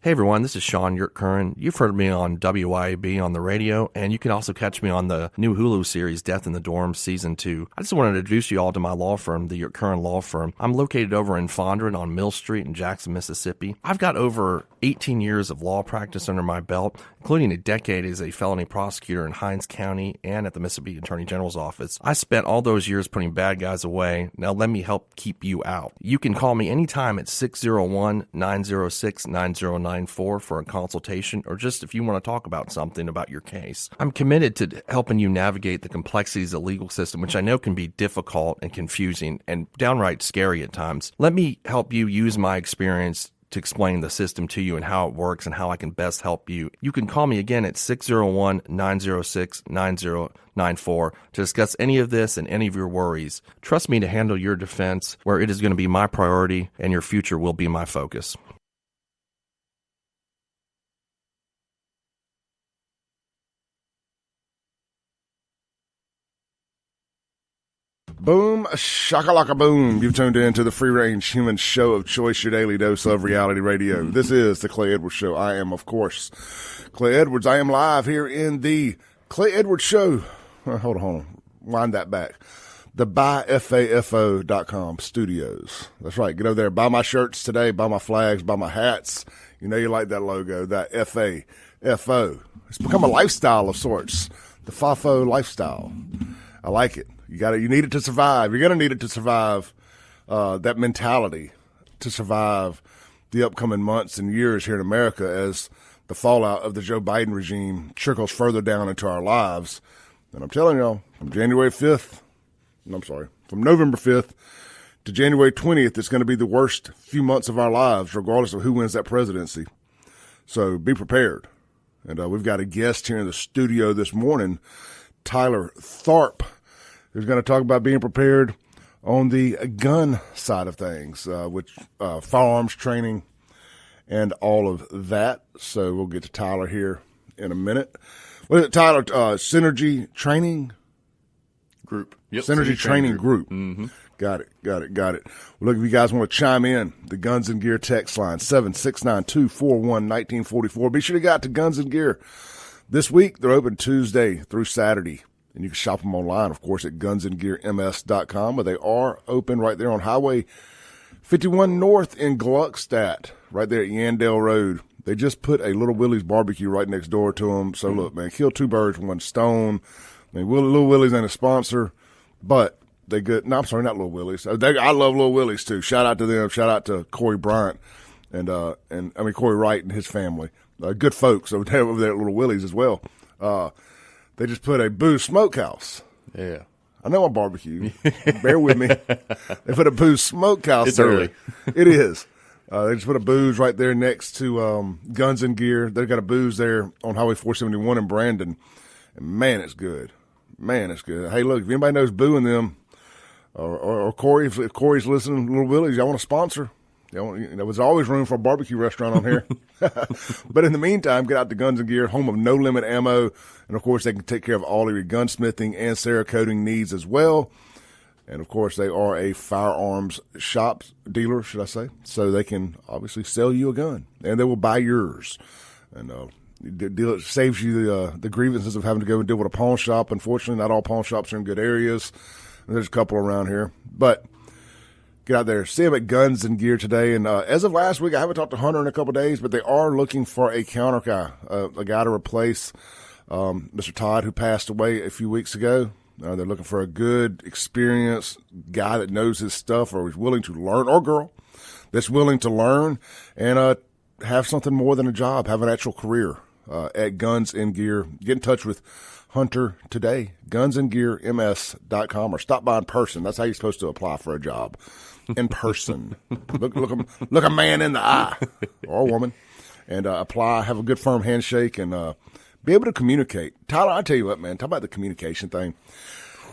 Hey everyone, this is Sean Yurtkuren. You've heard me on WYAB on the radio, and you can also catch me on the new Hulu series Death in the Dorm Season 2. I just wanted to introduce you all to my law firm, the Yurtkuren Law Firm. I'm located over in Fondren on Mill Street in Jackson, Mississippi. I've got over 18 years of law practice under my belt, including a decade as a felony prosecutor in Hinds County and at the Mississippi Attorney General's office. I spent all those years putting bad guys away. Now let me help keep you out. You can call me anytime at 601-906-9094 for a consultation, or just if you want to talk about something about your case. I'm committed to helping you navigate the complexities of the legal system, which I know can be difficult and confusing and downright scary at times. Let me help you use my experience to explain the system to you and how it works and how I can best help you. You can call me again at 601-906-9094 to discuss any of this and any of your worries. Trust me to handle your defense, where it is going to be my priority and your future will be my focus. Boom, shakalaka boom. You've tuned in to the free-range human show of choice, your daily dose of reality radio. This is the Clay Edwards Show. I am, of course, Clay Edwards. I am live here in the Clay Edwards Show. Hold on. Wind that back. The buyfafo.com studios. That's right. Get over there. Buy my shirts today. Buy my flags. Buy my hats. You know you like that logo, that FAFO. It's become a lifestyle of sorts. The FAFO lifestyle. I like it. You need it to survive. You're going to need it to survive that mentality, to survive the upcoming months and years here in America as the fallout of the Joe Biden regime trickles further down into our lives. And I'm telling y'all, from November 5th to January 20th, it's going to be the worst few months of our lives, regardless of who wins that presidency. So be prepared. And we've got a guest here in the studio this morning, Tyler Tharp, who's going to talk about being prepared on the gun side of things, which firearms training and all of that. So we'll get to Tyler here in a minute. What is it, Tyler? Synergy Training Group. Yep. Synergy Training Group. Mm-hmm. Got it. Well, look, if you guys want to chime in, the Guns and Gear text line, 769-241-1944. Be sure to get out to Guns and Gear. This week, they're open Tuesday through Saturday. And you can shop them online, of course, at gunsandgearms.com, but they are open right there on Highway 51 North in Gluckstadt, right there at Yandell Road. They just put a Little Willie's barbecue right next door to them. So, look, man, kill two birds with one stone. I mean, Little Willie's ain't a sponsor, but they good. No, I'm sorry, not Little Willie's. I love Little Willie's, too. Shout out to them. Shout out to Corey Bryant and Corey Wright and his family. Good folks over there at Little Willie's as well. They just put a booze smokehouse. Yeah. I know I barbecue. Bear with me. They put a booze smokehouse it's there. Early. It is. They just put a booze right there next to Guns and Gear. They've got a booze there on Highway 471 in Brandon. And man, it's good. Hey, look, if anybody knows Boo and them, or Corey, if Corey's listening, Little Willie's, y'all want to sponsor? There's always room for a barbecue restaurant on here. But in the meantime, get out to Guns and Gear, home of No Limit Ammo. And, of course, they can take care of all of your gunsmithing and Cerakoting needs as well. And, of course, they are a firearms dealer, should I say. So they can obviously sell you a gun, and they will buy yours. And it saves you the grievances of having to go and deal with a pawn shop. Unfortunately, not all pawn shops are in good areas. There's a couple around here. But get out there. See them at Guns and Gear today. And as of last week, I haven't talked to Hunter in a couple of days, but they are looking for a counter guy, a guy to replace Mr. Todd, who passed away a few weeks ago. They're looking for a good, experienced guy that knows his stuff or is willing to learn, or girl that's willing to learn and have something more than a job, have an actual career at Guns and Gear. Get in touch with Hunter today, gunsandgearms.com, or stop by in person. That's how you're supposed to apply for a job, in person. look a man in the eye, or a woman, and apply, have a good firm handshake, and be able to communicate. Tyler, I tell you what, man, talk about the communication thing.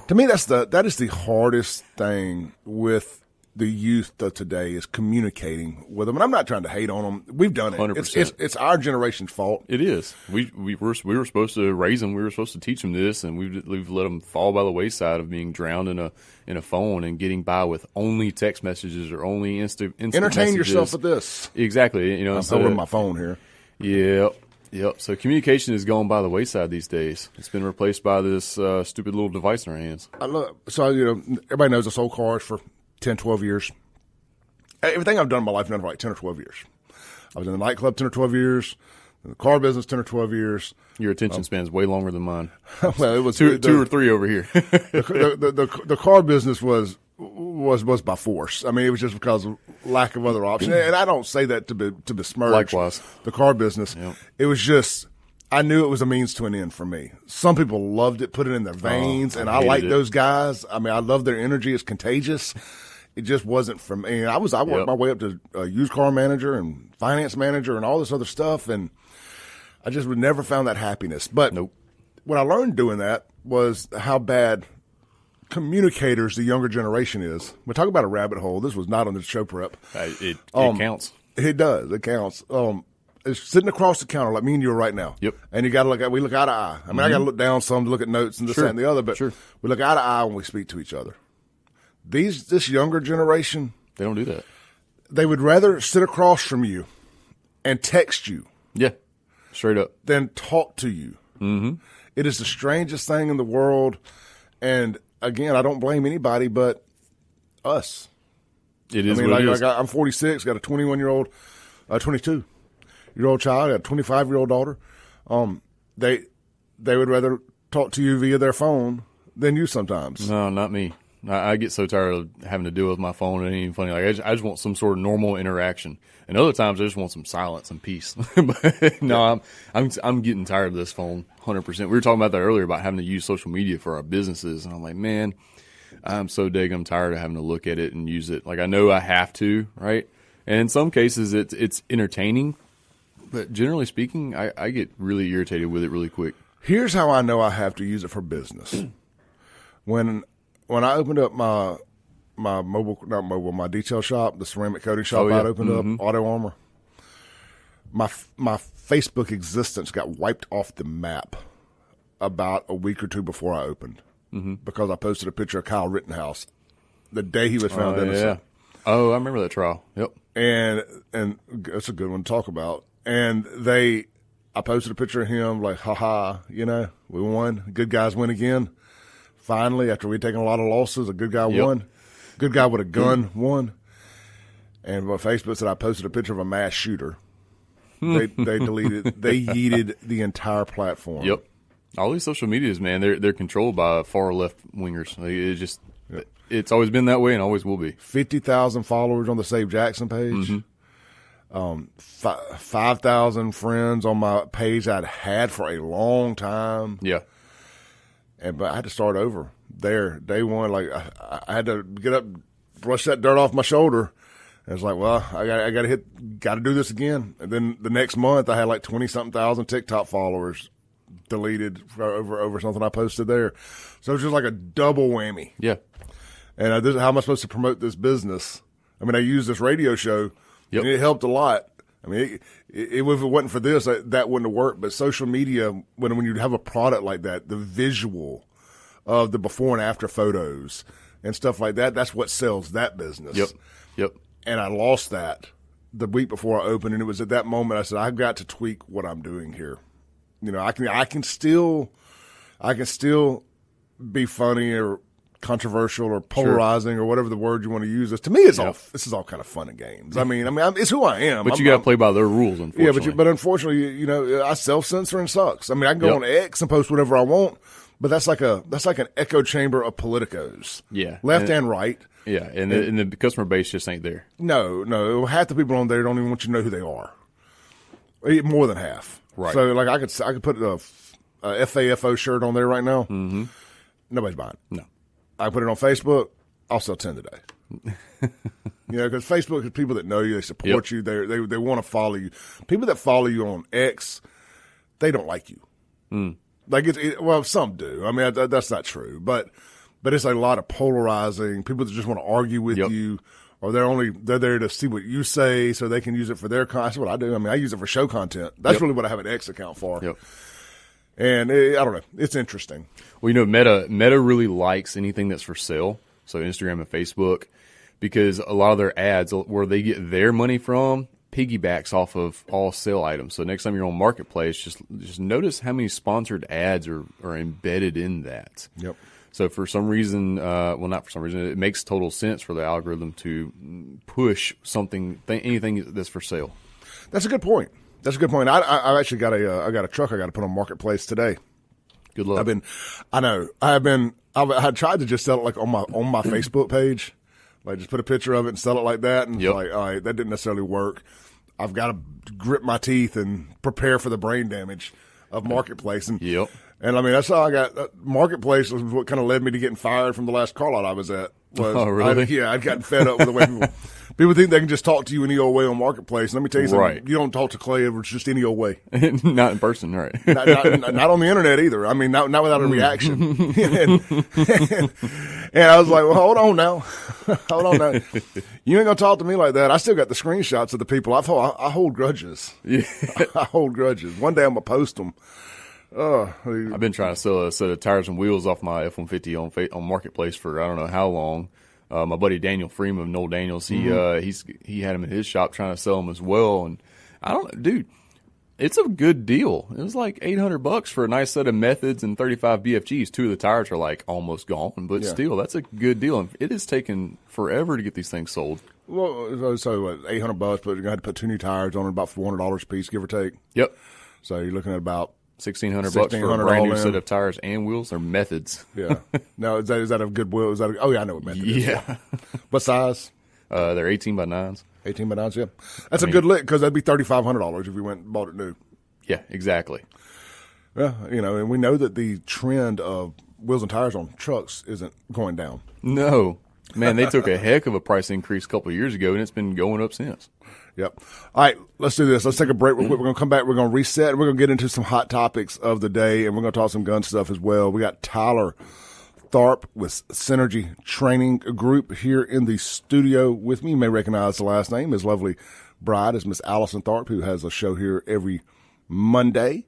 To me, that is the hardest thing with the youth of today is communicating with them. And I'm not trying to hate on them. We've done it. 100%. It's our generation's fault. It is. We were supposed to raise them. We were supposed to teach them this, and we've let them fall by the wayside of being drowned in a phone and getting by with only text messages or only instant Entertain messages. yourself with this. Exactly. I'm over my phone here. Yep. So communication is going by the wayside these days. It's been replaced by this stupid little device in our hands. Everybody knows I sold cars for 10, 12 years. Everything I've done in my life, I've done for like 10 or 12 years. I was in the nightclub 10 or 12 years, in the car business 10 or 12 years. Your attention span's way longer than mine. Well, it was two or three over here. the car business was by force. I mean, it was just because of lack of other options. And I don't say that to besmirch Likewise. the car business. Yep. It was just, I knew it was a means to an end for me. Some people loved it, put it in their veins, and I like those guys. I mean, I love their energy. It's contagious. It just wasn't for me. And I worked my way up to a used car manager and finance manager and all this other stuff, and I just would never found that happiness. But what I learned doing that was how bad communicators the younger generation is. We talk about a rabbit hole. This was not on the show prep. It counts. It does. It counts. It's sitting across the counter like me and you are right now. Yep. And you got to we look eye to eye. I mean, I got to look down some to look at notes and this, that, and the other, but we look eye to eye when we speak to each other. This younger generation, They don't do that. they would rather sit across from you and text you Yeah. Straight up. than talk to you. Mm-hmm. It is the strangest thing in the world. And again, I don't blame anybody but us. It is. I mean, what it is. I'm 46, got a 22-year-old child, got a 25-year-old daughter. They would rather talk to you via their phone than you sometimes. No, not me. I get so tired of having to deal with my phone. It ain't even funny. Like I just want some sort of normal interaction. And other times I just want some silence and peace. But no, I'm getting tired of this phone 100%. We were talking about that earlier about having to use social media for our businesses, and I'm like, man, I'm so daggum tired of having to look at it and use it. Like I know I have to, right? And in some cases it's entertaining, but generally speaking, I get really irritated with it really quick. Here's how I know I have to use it for business. When I opened up my detail shop, the ceramic coating shop I opened up, Auto Armor, my Facebook existence got wiped off the map about a week or two before I opened because I posted a picture of Kyle Rittenhouse the day he was found innocent. Yeah. Oh, I remember that trial. Yep. And that's a good one to talk about. And I posted a picture of him like, haha, we won. Good guys win again. Finally, after we'd taken a lot of losses, a good guy won. Good guy with a gun won. And what Facebook said, I posted a picture of a mass shooter. They yeeted the entire platform. Yep. All these social medias, man, they're controlled by far left wingers. It's always been that way and always will be. 50,000 followers on the Save Jackson page. 5,000 friends on my page I'd had for a long time. Yeah. But I had to start over there. Day one, like I had to get up, brush that dirt off my shoulder. And it's like, well, I got to do this again. And then the next month, I had like 20-something thousand TikTok followers deleted over something I posted there. So it was just like a double whammy. Yeah. And how am I supposed to promote this business? I mean, I used this radio show, and it helped a lot. I mean, if it wasn't for this, that wouldn't have worked. But social media, when you have a product like that, the visual of the before and after photos and stuff like that, that's what sells that business. Yep. And I lost that the week before I opened, and it was at that moment I said, I've got to tweak what I'm doing here. I can still be funny or controversial or polarizing or whatever the word you want to use. To me, this is all kind of fun and games. I mean, it's who I am. But you got to play by their rules, unfortunately. Yeah, but unfortunately, I self-censor and sucks. I mean, I can go on X and post whatever I want, but that's like an echo chamber of politicos. Yeah, left and right. Yeah, and the customer base just ain't there. No, half the people on there don't even want you to know who they are. More than half. Right. So like I could put a FAFO shirt on there right now. Mm-hmm. Nobody's buying it. No. I put it on Facebook. I'll sell 10 today. Because Facebook is people that know you, they support you, they want to follow you. People that follow you on X, they don't like you. Like well, some do. I mean, that's not true, but it's a lot of polarizing. People that just want to argue with you, or they're there to see what you say so they can use it for their content. That's what I do. I mean, I use it for show content. That's really what I have an X account for. Yep. And I don't know. It's interesting. Well, Meta really likes anything that's for sale. So Instagram and Facebook, because a lot of their ads where they get their money from piggybacks off of all sale items. So next time you're on Marketplace, just notice how many sponsored ads are embedded in that. Yep. So for some reason, not for some reason, it makes total sense for the algorithm to push anything that's for sale. That's a good point. I've actually got I got a truck I got to put on Marketplace today. Good luck. I had tried to just sell it like on my Facebook page, like just put a picture of it and sell it like that, and like, all right, that didn't necessarily work. I've got to grit my teeth and prepare for the brain damage of Marketplace, and and I mean that's how I got Marketplace was what kind of led me to getting fired from the last car lot I was at. Oh, really? I'd gotten fed up with the way people think they can just talk to you any old way on Marketplace. Let me tell you something. Right. You don't talk to Clay Edwards just any old way. Not in person, right? not on the internet either. I mean, not without a reaction. and I was like, well, hold on now. You ain't going to talk to me like that. I still got the screenshots of the people. I hold grudges. Yeah. I hold grudges. One day I'm going to post them. I've been trying to sell a set of tires and wheels off my F-150 on Marketplace for I don't know how long. My buddy Daniel Freeman of Noel Daniels, he had them in his shop trying to sell them as well. And I don't know, dude, it's a good deal. It was like $800 for a nice set of methods and 35 BFGs. 2 of the tires are like almost gone, but still, that's a good deal. And it has taken forever to get these things sold. Well, so what, $800, but you're gonna have to put 2 new tires on it, about $400 a piece, give or take. Yep. So you're looking at about $1,600 for a brand new set of tires and wheels or methods. Yeah. Now is that a good wheel? Oh yeah, I know what method is. Yeah. What size? They're 18 by 9s. 18 by 9s, yeah. That's a good lick because that'd be $3,500 if we went and bought it new. Yeah, exactly. Yeah, and we know that the trend of wheels and tires on trucks isn't going down. No. Man, they took a heck of a price increase a couple of years ago, and it's been going up since. Yep. All right, let's do this. Let's take a break real quick. We're going to come back. We're going to reset. We're going to get into some hot topics of the day, and we're going to talk some gun stuff as well. We got Tyler Tharp with Synergy Training Group here in the studio with me. You may recognize the last name. His lovely bride is Miss Allison Tharp, who has a show here every Monday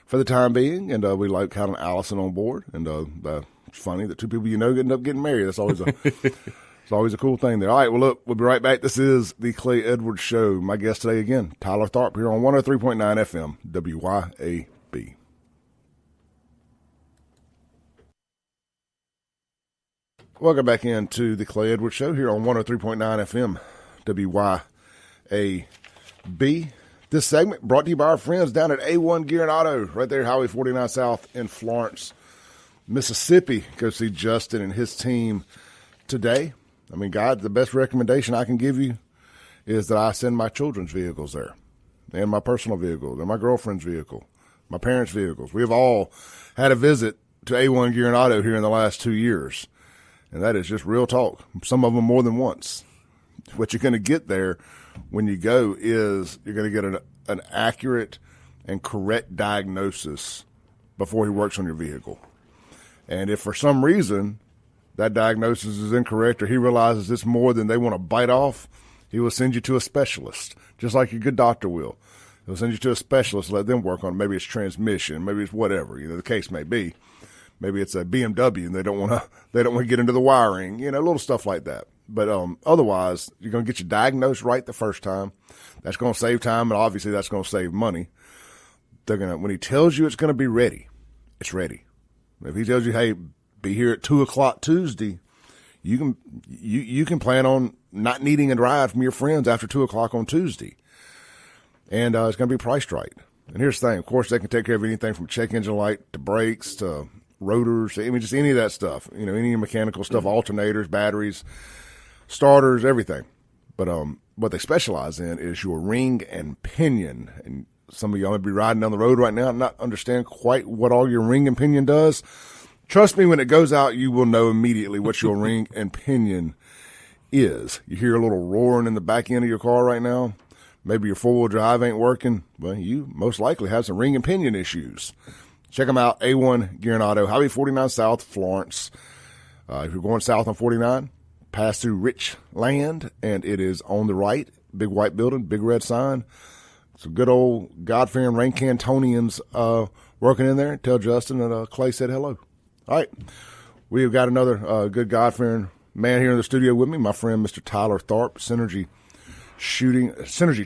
for the time being, and we like having Allison on board. And it's funny that 2 people end up getting married. That's always it's always a cool thing there. All right, well, look, we'll be right back. This is the Clay Edwards Show. My guest today again, Tyler Tharp, here on 103.9 FM, WYAB. Welcome back into the Clay Edwards Show here on 103.9 FM, WYAB. This segment brought to you by our friends down at A1 Gear and Auto, right there, Highway 49 South in Florence, Mississippi. Go see Justin and his team today. I mean, God, the best recommendation I can give you is that I send my children's vehicles there, and my personal vehicle, and my girlfriend's vehicle, my parents' vehicles. We have all had a visit to A1 Gear and Auto here in the last 2 years, and that is just real talk. Some of them more than once. What you're going to get there when you go is you're going to get an accurate and correct diagnosis before he works on your vehicle. And if for some reason that diagnosis is incorrect or he realizes it's more than they want to bite off, he will send you to a specialist, just like a good doctor will. He'll send you to a specialist, let them work on it. Maybe it's transmission, maybe it's whatever, the case may be. Maybe it's a BMW and they don't want to get into the wiring, little stuff like that. But otherwise, you're going to get you diagnosed right the first time. That's going to save time, and obviously that's going to save money. When he tells you it's going to be ready, it's ready. If he tells you, hey, be here at 2:00 Tuesday, you can plan on not needing a ride from your friends after 2:00 on Tuesday, and it's going to be priced right. And here's the thing: of course, they can take care of anything from check engine light to brakes to rotors. I mean, just any of that stuff. Any mechanical stuff, alternators, batteries, starters, everything. But what they specialize in is your ring and pinion. And some of y'all may be riding down the road right now and not understand quite what all your ring and pinion does. Trust me, when it goes out, you will know immediately what your ring and pinion is. You hear a little roaring in the back end of your car right now. Maybe your four-wheel drive ain't working. Well, you most likely have some ring and pinion issues. Check them out, A1 Gear and Auto, Highway 49 South, Florence. If you're going south on 49, pass through rich land, and it is on the right. Big white building, big red sign. Some good old God-fearing Rain Cantonians working in there. Tell Justin that Clay said hello. All right. We have got another good God-fearing man here in the studio with me, my friend Mr. Tyler Tharp, Synergy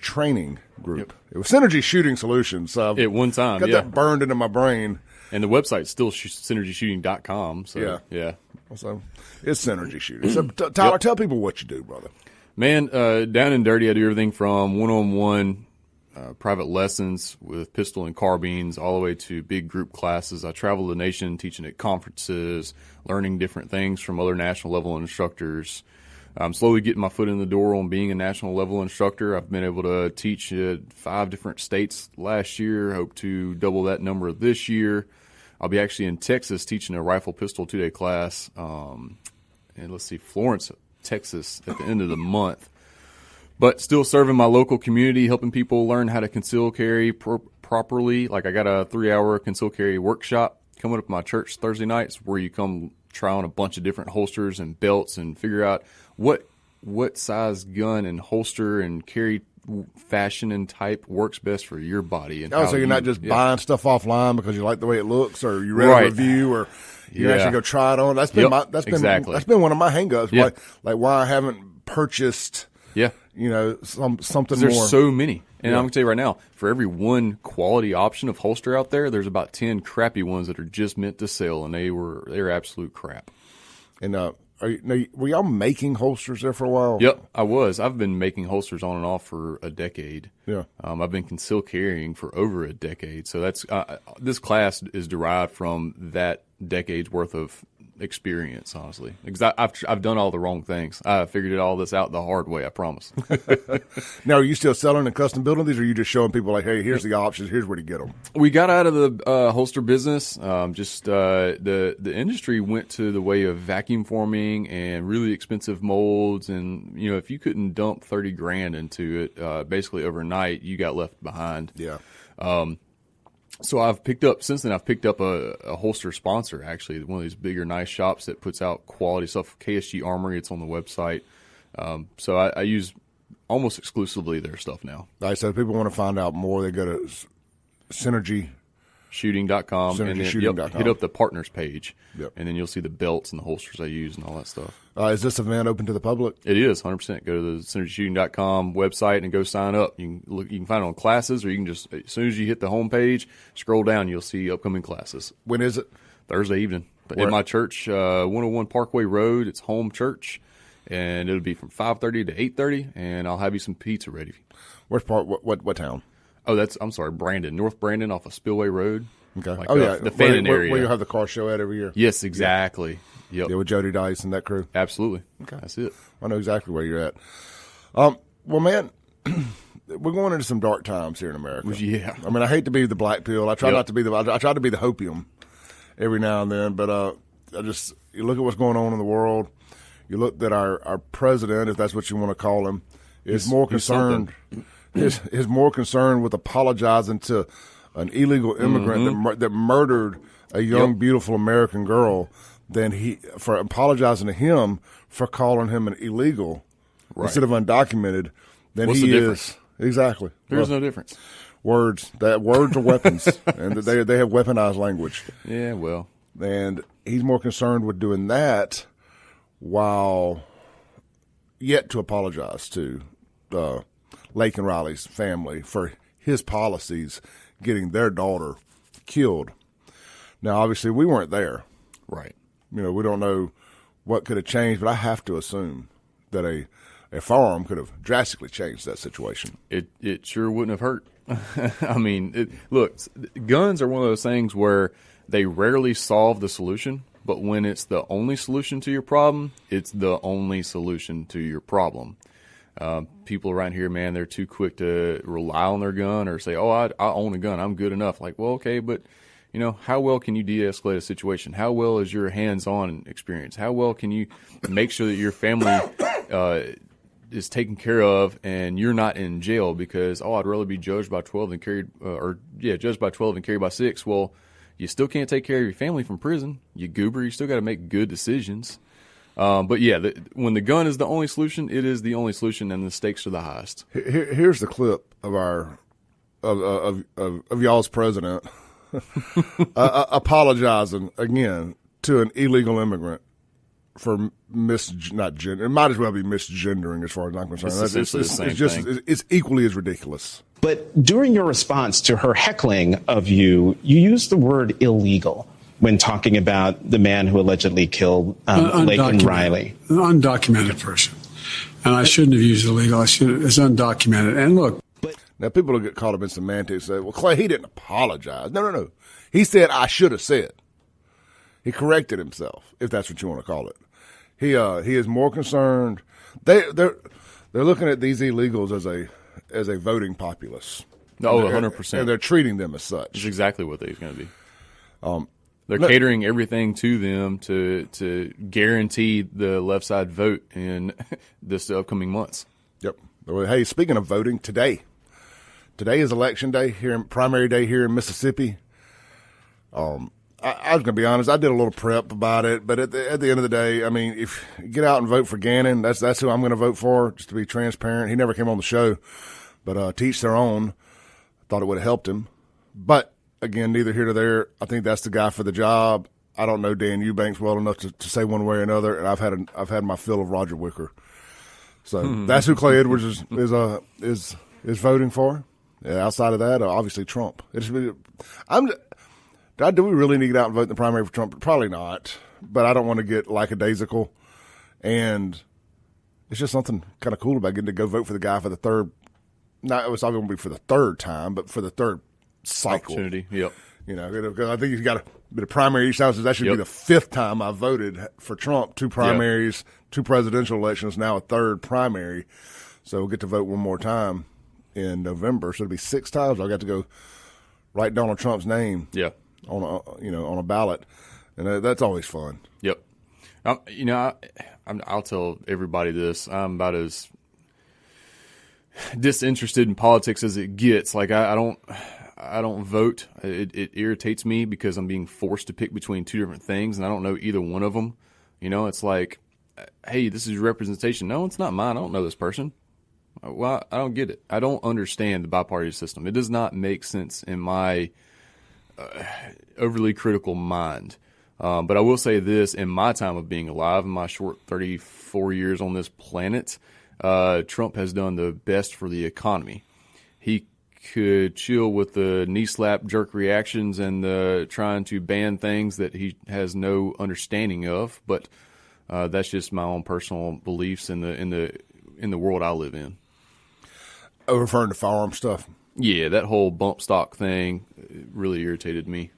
Training Group. Yep. It was Synergy Shooting Solutions. At one time, got yeah. that burned into my brain. And the website's still synergyshooting.com. So, yeah. So it's Synergy Shooting. So, Tyler, tell people what you do, brother. Man, down and dirty, I do everything from one-on-one private lessons with pistol and carbines all the way to big group classes. I travel the nation teaching at conferences, learning different things from other national level instructors. I'm slowly getting my foot in the door on being a national level instructor. I've been able to teach at 5 different states last year. Hope to double that number this year. I'll be actually in Texas teaching a rifle pistol 2-day class. And let's see, Florence, Texas at the end of the month. But still serving my local community, helping people learn how to conceal carry properly. Like I got a 3-hour conceal carry workshop coming up at my church Thursday nights where you come try on a bunch of different holsters and belts and figure out what size gun and holster and carry fashion and type works best for your body. And So you're not just buying stuff offline because you like the way it looks, or you read a review, or you actually go try it on. That's been that's been one of my hangups. Yeah. Like why I haven't purchased. Yeah. Something there's more. There's so many. And I'm going to tell you right now, for every one quality option of holster out there, there's about 10 crappy ones that are just meant to sell, and they're absolute crap. And were y'all making holsters there for a while? Yep, I was. I've been making holsters on and off for a decade. Yeah. I've been concealed carrying for over a decade. So that's this class is derived from that decade's worth of experience, honestly, because I've done all the wrong things. I figured all this out the hard way, I promise. Now, are you still selling and custom building these, or are you just showing people like, hey, here's the options, here's where to get them? We got out of the holster business. The industry went to the way of vacuum forming and really expensive molds, and if you couldn't dump $30,000 into it, basically overnight, you got left behind. Yeah. So I've picked up a holster sponsor, actually, one of these bigger, nice shops that puts out quality stuff. KSG Armory, it's on the website. So I use almost exclusively their stuff now. All right, so if people want to find out more, they go to synergyshooting.com and then hit up the partners page. Yep. And then you'll see the belts and the holsters I use and all that stuff. Is this event open to the public? It is, 100%. Go to the synergyshooting.com website and go sign up. You can find it on classes, or you can just, as soon as you hit the home page, scroll down, you'll see upcoming classes. When is it? Thursday evening. At my church, 101 Parkway Road. It's home church, and it'll be from 5:30 to 8:30, and I'll have you some pizza ready. What town? Oh, Brandon, North Brandon off of Spillway Road. Okay. The Fannin area. Where you have the car show at every year. Yes, exactly. Yep. Yeah, with Jody Dice and that crew. Absolutely. Okay. That's it. I know exactly where you're at. Well, man, we're going into some dark times here in America. Yeah. I mean, I hate to be the black pill. I try not to be I try to be the hopium every now and then, but you look at what's going on in the world. You look at our president, if that's what you want to call him, is more concerned with apologizing to an illegal immigrant that murdered a young, beautiful American girl than for apologizing to him for calling him an illegal instead of undocumented. What's the difference? Exactly. There's no difference. Words are weapons, and they have weaponized language. Yeah, well, and he's more concerned with doing that while yet to apologize to Lake and Riley's family for his policies getting their daughter killed. Now, obviously, we weren't there. Right. We don't know what could have changed, but I have to assume that a firearm could have drastically changed that situation. It sure wouldn't have hurt. I mean, look, guns are one of those things where they rarely solve the solution, but when it's the only solution to your problem, it's the only solution to your problem. People around here, man, they're too quick to rely on their gun or say, oh, I own a gun, I'm good enough. Like, well, okay, but, how well can you de-escalate a situation? How well is your hands-on experience? How well can you make sure that your family is taken care of and you're not in jail because, I'd rather be judged by 12 than judged by 12 and carried by 6. Well, you still can't take care of your family from prison. You goober, you still got to make good decisions. But yeah, when the gun is the only solution, it is the only solution, and the stakes are the highest. Here's the clip of of y'all's president apologizing again to an illegal immigrant for it might as well be misgendering as far as I'm concerned. It's equally as ridiculous. But during your response to her heckling of you, you used the word illegal when talking about the man who allegedly killed Laken Riley. An undocumented person. And I shouldn't have used illegal. It's undocumented. And look. Now, people will get caught up in semantics and say, well, Clay, he didn't apologize. No. He said, I should have said. He corrected himself, if that's what you want to call it. He is more concerned. They're looking at these illegals as a voting populace. No, 100%. And they're treating them as such. That's exactly what they're going to be. They're catering everything to them to guarantee the left side vote in this upcoming months. Yep. Hey, speaking of voting, today is election day primary day here in Mississippi. I was going to be honest. I did a little prep about it, but at the end of the day, I mean, if you get out and vote for Gannon, that's who I'm going to vote for. Just to be transparent, he never came on the show, but to each their own. Thought it would have helped him, but again, neither here nor there. I think that's the guy for the job. I don't know Dan Eubanks well enough to say one way or another, and I've had my fill of Roger Wicker. So that's who Clay Edwards is voting for. Yeah, outside of that, obviously Trump. Do we really need to get out and vote in the primary for Trump? Probably not, but I don't want to get lackadaisical. And it's just something kind of cool about getting to go vote for the guy for the third. Not it was obviously going to be for the third time, but for the third cycle. Opportunity, yep. You know, because I think he's got a bit of primary each time. So that should be the fifth time I voted for Trump. 2 primaries, 2 presidential elections, now a third primary. So we'll get to vote one more time in November. So it'll be 6 times I got to go write Donald Trump's name. Yeah. On a ballot, and that's always fun. Yep. I'll tell everybody this. I'm about as disinterested in politics as it gets. Like I don't vote. It irritates me because I'm being forced to pick between 2 different things, and I don't know either one of them. You know, it's like, hey, this is your representation. No, it's not mine. I don't know this person. Well, I don't get it. I don't understand the bipartisan system. It does not make sense in my overly critical mind. But I will say this, in my time of being alive, in my short 34 years on this planet, Trump has done the best for the economy. He could chill with the knee slap jerk reactions and the trying to ban things that he has no understanding of, but that's just my own personal beliefs in the world I live in. Referring to firearm stuff. Yeah, that whole bump stock thing really irritated me.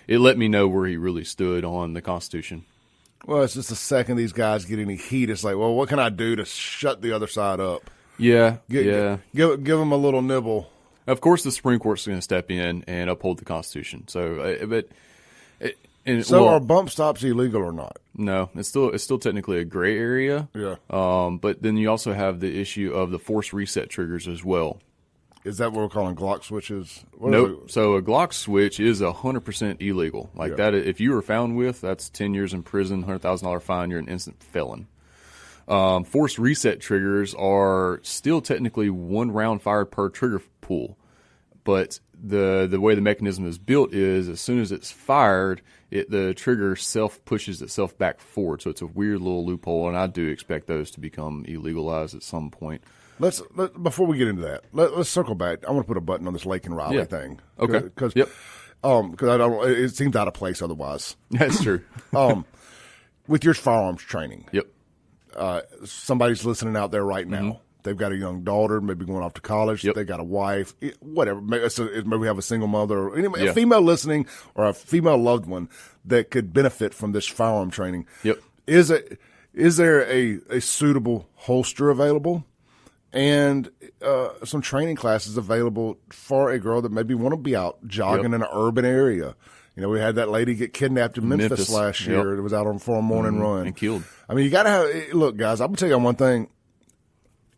It let me know where he really stood on the Constitution. Well, it's just the second these guys get any heat, it's like, well, what can I do to shut the other side up? Yeah, Give them a little nibble. Of course, the Supreme Court's going to step in and uphold the Constitution. So, are bump stops illegal or not? No, it's still technically a gray area. Yeah. But then you also have the issue of the force reset triggers as well. Is that what we're calling Glock switches? Nope. So a Glock switch is 100% illegal. That, if you were found with, that's 10 years in prison, $100,000 fine. You're an instant felon. Force reset triggers are still technically 1 round fired per trigger pool, but the way the mechanism is built is as soon as it's fired, the trigger pushes itself back forward. So it's a weird little loophole, and I do expect those to become illegalized at some point. Before we get into that, let's circle back. I want to put a button on this Laken Riley thing. Okay. Because I don't. It seems out of place otherwise. That's true. With your firearms training. Yep. Somebody's listening out there right now. Mm-hmm. They've got a young daughter, maybe going off to college. Yep. They got a wife, whatever. Maybe we have a single mother, or a female listening, or a female loved one that could benefit from this firearm training. Yep. Is there a suitable holster available? And some training classes available for a girl that maybe want to be out jogging in an urban area. You know, we had that lady get kidnapped in Memphis last year. It was out for a morning run. And killed. I mean, you got to have – look, guys, I'm going to tell you one thing.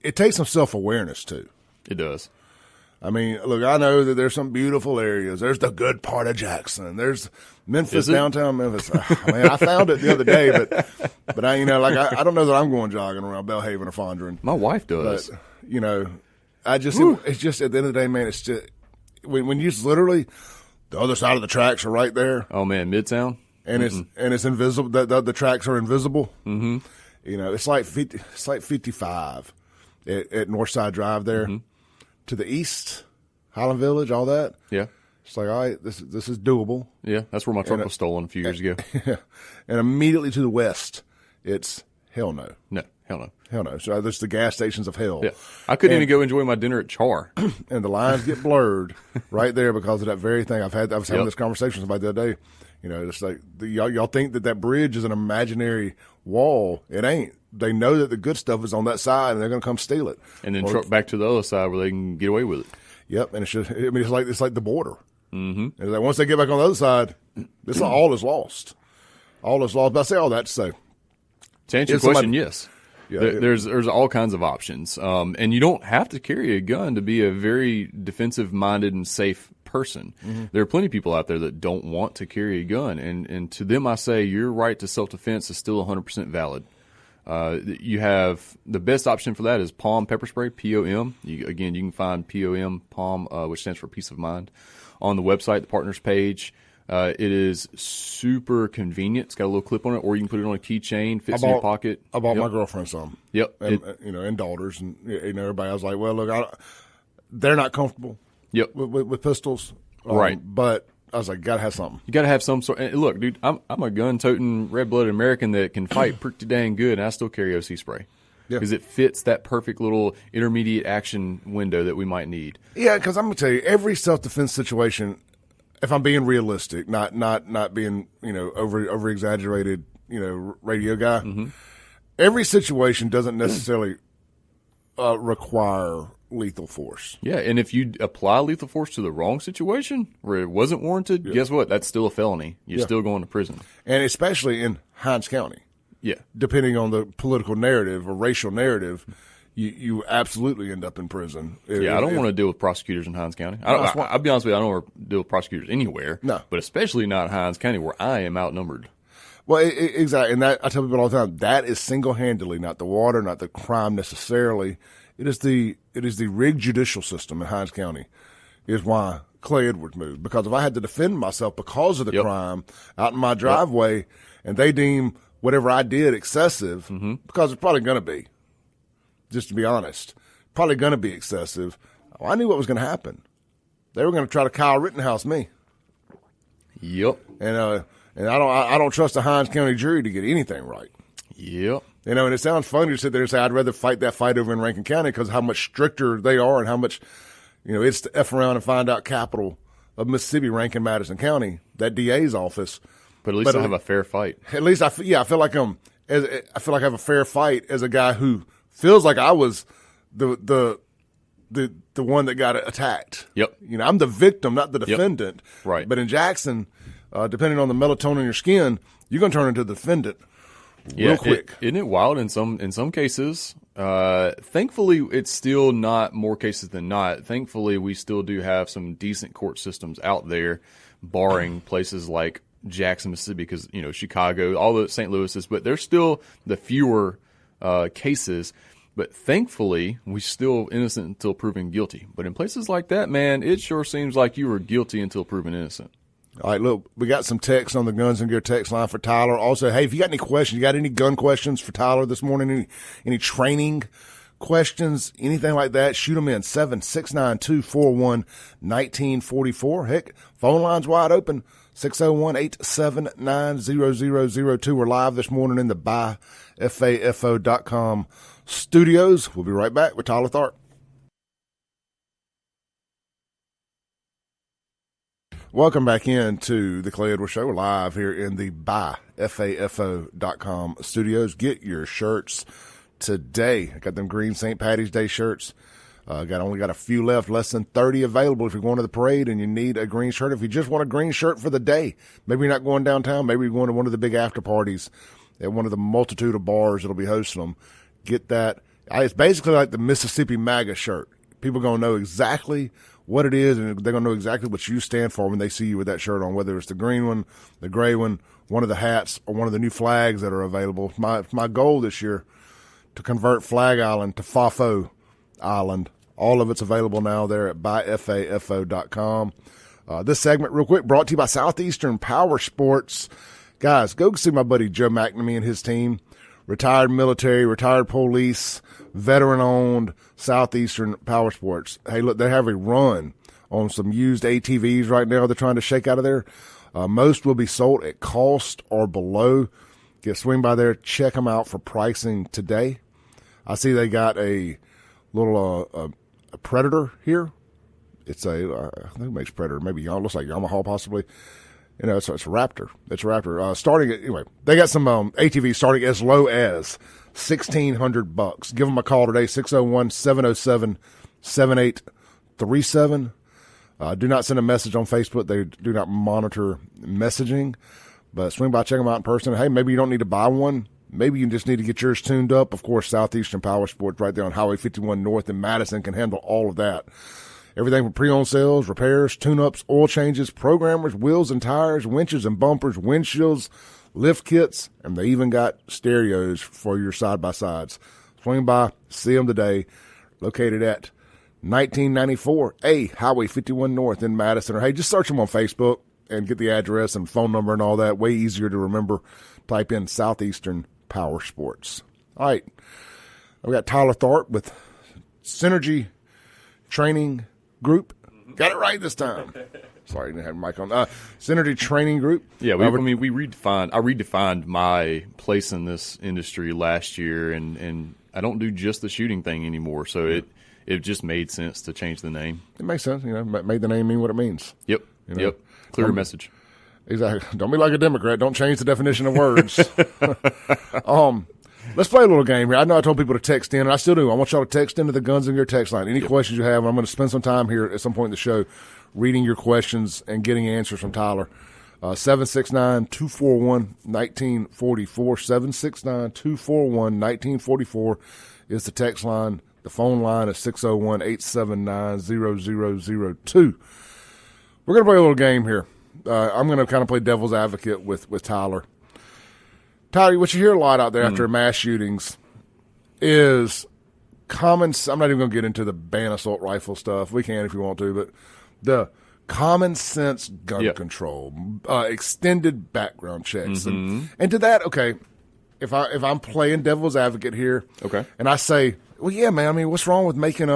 It takes some self-awareness, too. It does. I mean, look, I know that there's some beautiful areas. There's the good part of Jackson. There's Memphis, downtown Memphis. Man, I found it the other day, but I, I don't know that I'm going jogging around Belhaven or Fondren. My wife does. But, it's just at the end of the day, man, it's just when you literally the other side of the tracks are right there. Oh man, Midtown. And it's invisible. The tracks are invisible. Mm-hmm. It's like 55 at Northside Drive there. Mm-hmm. To the east, Highland Village, all that. Yeah. It's like, all right, this is doable. Yeah, that's where my truck was stolen a few years ago. Yeah. And immediately to the west, it's hell no. No, hell no. Hell no. So there's the gas stations of hell. Yeah. I couldn't even go enjoy my dinner at Char. And the lines get blurred right there because of that very thing. I was having this conversation with somebody the other day. It's like y'all think that bridge is an imaginary wall. It ain't. They know that the good stuff is on that side, and they're going to come steal it, and then truck back to the other side where they can get away with it. Yep, and it's like the border. Mm-hmm. And like once they get back on the other side, all is lost. All is lost. But I say all that to say, to answer your question, yes. Yeah, there's all kinds of options, and you don't have to carry a gun to be a very defensive-minded and safe person. Mm-hmm. There are plenty of people out there that don't want to carry a gun, and to them I say your right to self-defense is still 100% valid. You have the best option for that is POM pepper spray, POM. You can find POM, which stands for peace of mind, on the website, the partners page. It is super convenient. It's got a little clip on it, or you can put it on a keychain, fits in your pocket. I bought my girlfriend some. Yep. And, and daughters, and everybody. I was like, well, look, they're not comfortable. Yep. With pistols. Right. But I was like, gotta have something. You gotta have some sort. And look, dude, I'm a gun-toting, red-blooded American that can fight pretty dang good, and I still carry OC spray because it fits that perfect little intermediate action window that we might need. Yeah, because I'm gonna tell you, every self-defense situation, if I'm being realistic, not being over exaggerated, radio guy, mm-hmm. every situation doesn't necessarily require lethal force. Yeah, and if you apply lethal force to the wrong situation where it wasn't warranted, guess what? That's still a felony. You're still going to prison. And especially in Hinds County. Yeah. Depending on the political narrative or racial narrative, you absolutely end up in prison. I don't want to deal with prosecutors in Hinds County. I'll be honest with you, I don't want to deal with prosecutors anywhere. No. But especially not Hinds County where I am outnumbered. Well, exactly. And that I tell people all the time, that is single-handedly, not the water, not the crime necessarily. It is the rigged judicial system in Hinds County is why Clay Edwards moved. Because if I had to defend myself because of the crime out in my driveway and they deem whatever I did excessive, mm-hmm. because it's probably going to be, just to be honest, probably going to be excessive, I knew what was going to happen. They were going to try to Kyle Rittenhouse me. Yep. And I don't trust the Hinds County jury to get anything right. Yep. And it sounds funny to sit there and say, I'd rather fight that fight over in Rankin County because how much stricter they are and how much, it's to F around and find out capital of Mississippi, Rankin, Madison County, that DA's office. But at least I have a fair fight. At least I feel like I have a fair fight as a guy who feels like I was the one that got attacked. Yep. I'm the victim, not the defendant. Yep. Right. But in Jackson, depending on the melatonin in your skin, you're going to turn into the defendant. Real quick. Isn't it wild in some cases? Thankfully, it's still not more cases than not. Thankfully, we still do have some decent court systems out there, barring places like Jackson, Mississippi, because Chicago, all the St. Louis's, but there's still the fewer cases. But thankfully, we're still innocent until proven guilty. But in places like that, man, it sure seems like you were guilty until proven innocent. All right, look, we got some text on the Guns and Gear text line for Tyler. Also, hey, if you got any questions, you got any gun questions for Tyler this morning, any training questions, anything like that, shoot them in, 769-241-1944. Heck, phone line's wide open, 601-879-0002. We're live this morning in the buyfafo.com studios. We'll be right back with Tyler Tharp. Welcome back into the Clay Edwards Show. We're live here in the buyfafo.com studios. Get your shirts today. I got them green St. Patty's Day shirts. Only got a few left, less than 30 available if you're going to the parade and you need a green shirt. If you just want a green shirt for the day, maybe you're not going downtown, maybe you're going to one of the big after parties at one of the multitude of bars that'll be hosting them. Get that. It's basically like the Mississippi MAGA shirt. People are going to know exactly what it is, and they're going to know exactly what you stand for when they see you with that shirt on, whether it's the green one, the gray one, one of the hats, or one of the new flags that are available. My goal this year to convert Flag Island to FAFO Island. All of it's available now there at buyfafo.com. This segment, real quick, brought to you by Southeastern Power Sports. Guys, go see my buddy Joe McNamee and his team. Retired military, retired police, veteran-owned Southeastern Power Sports. Hey, look, they have a run on some used ATVs right now they're trying to shake out of there. Most will be sold at cost or below. Swing by there, check them out for pricing today. I see they got a little a Predator here. It's I think it makes Predator. Maybe looks like Yamaha possibly. It's a Raptor. It's a Raptor. Starting at, anyway, they got some ATVs starting as low as $1,600. Give them a call today, 601-707-7837. Do not send a message on Facebook. They do not monitor messaging. But swing by, check them out in person. Hey, maybe you don't need to buy one. Maybe you just need to get yours tuned up. Of course, Southeastern Power Sports right there on Highway 51 North in Madison can handle all of that. Everything from pre-owned sales, repairs, tune-ups, oil changes, programmers, wheels and tires, winches and bumpers, windshields, lift kits, and they even got stereos for your side-by-sides. Swing by, see them today. Located at 1994 A Highway 51 North in Madison. Or, hey, just search them on Facebook and get the address and phone number and all that. Way easier to remember. Type in Southeastern Power Sports. All right. I've got Tyler Tharp with Synergy Training Group. Got it right this time. Sorry, I didn't have a mic on. Synergy Training Group. Yeah, I redefined my place in this industry last year, and I don't do just the shooting thing anymore. So it just made sense to change the name. It makes sense. Made the name mean what it means. Yep. Yep. Clear message. Exactly. Don't be like a Democrat. Don't change the definition of words. Let's play a little game here. I know I told people to text in, and I still do. I want y'all to text into the Guns and Gear text line. Any questions you have, I'm going to spend some time here at some point in the show reading your questions and getting answers from Tyler. 769-241-1944. 769-241-1944 is the text line. The phone line is 601-879-0002. We're going to play a little game here. I'm going to kind of play devil's advocate with Tyler. Tyler, what you hear a lot out there after mass shootings is common. I'm not even going to get into the ban assault rifle stuff. We can if you want to, but the common sense gun control, extended background checks, and to that, okay. If I'm playing devil's advocate here, okay, and I say, well, yeah, man. I mean, what's wrong with making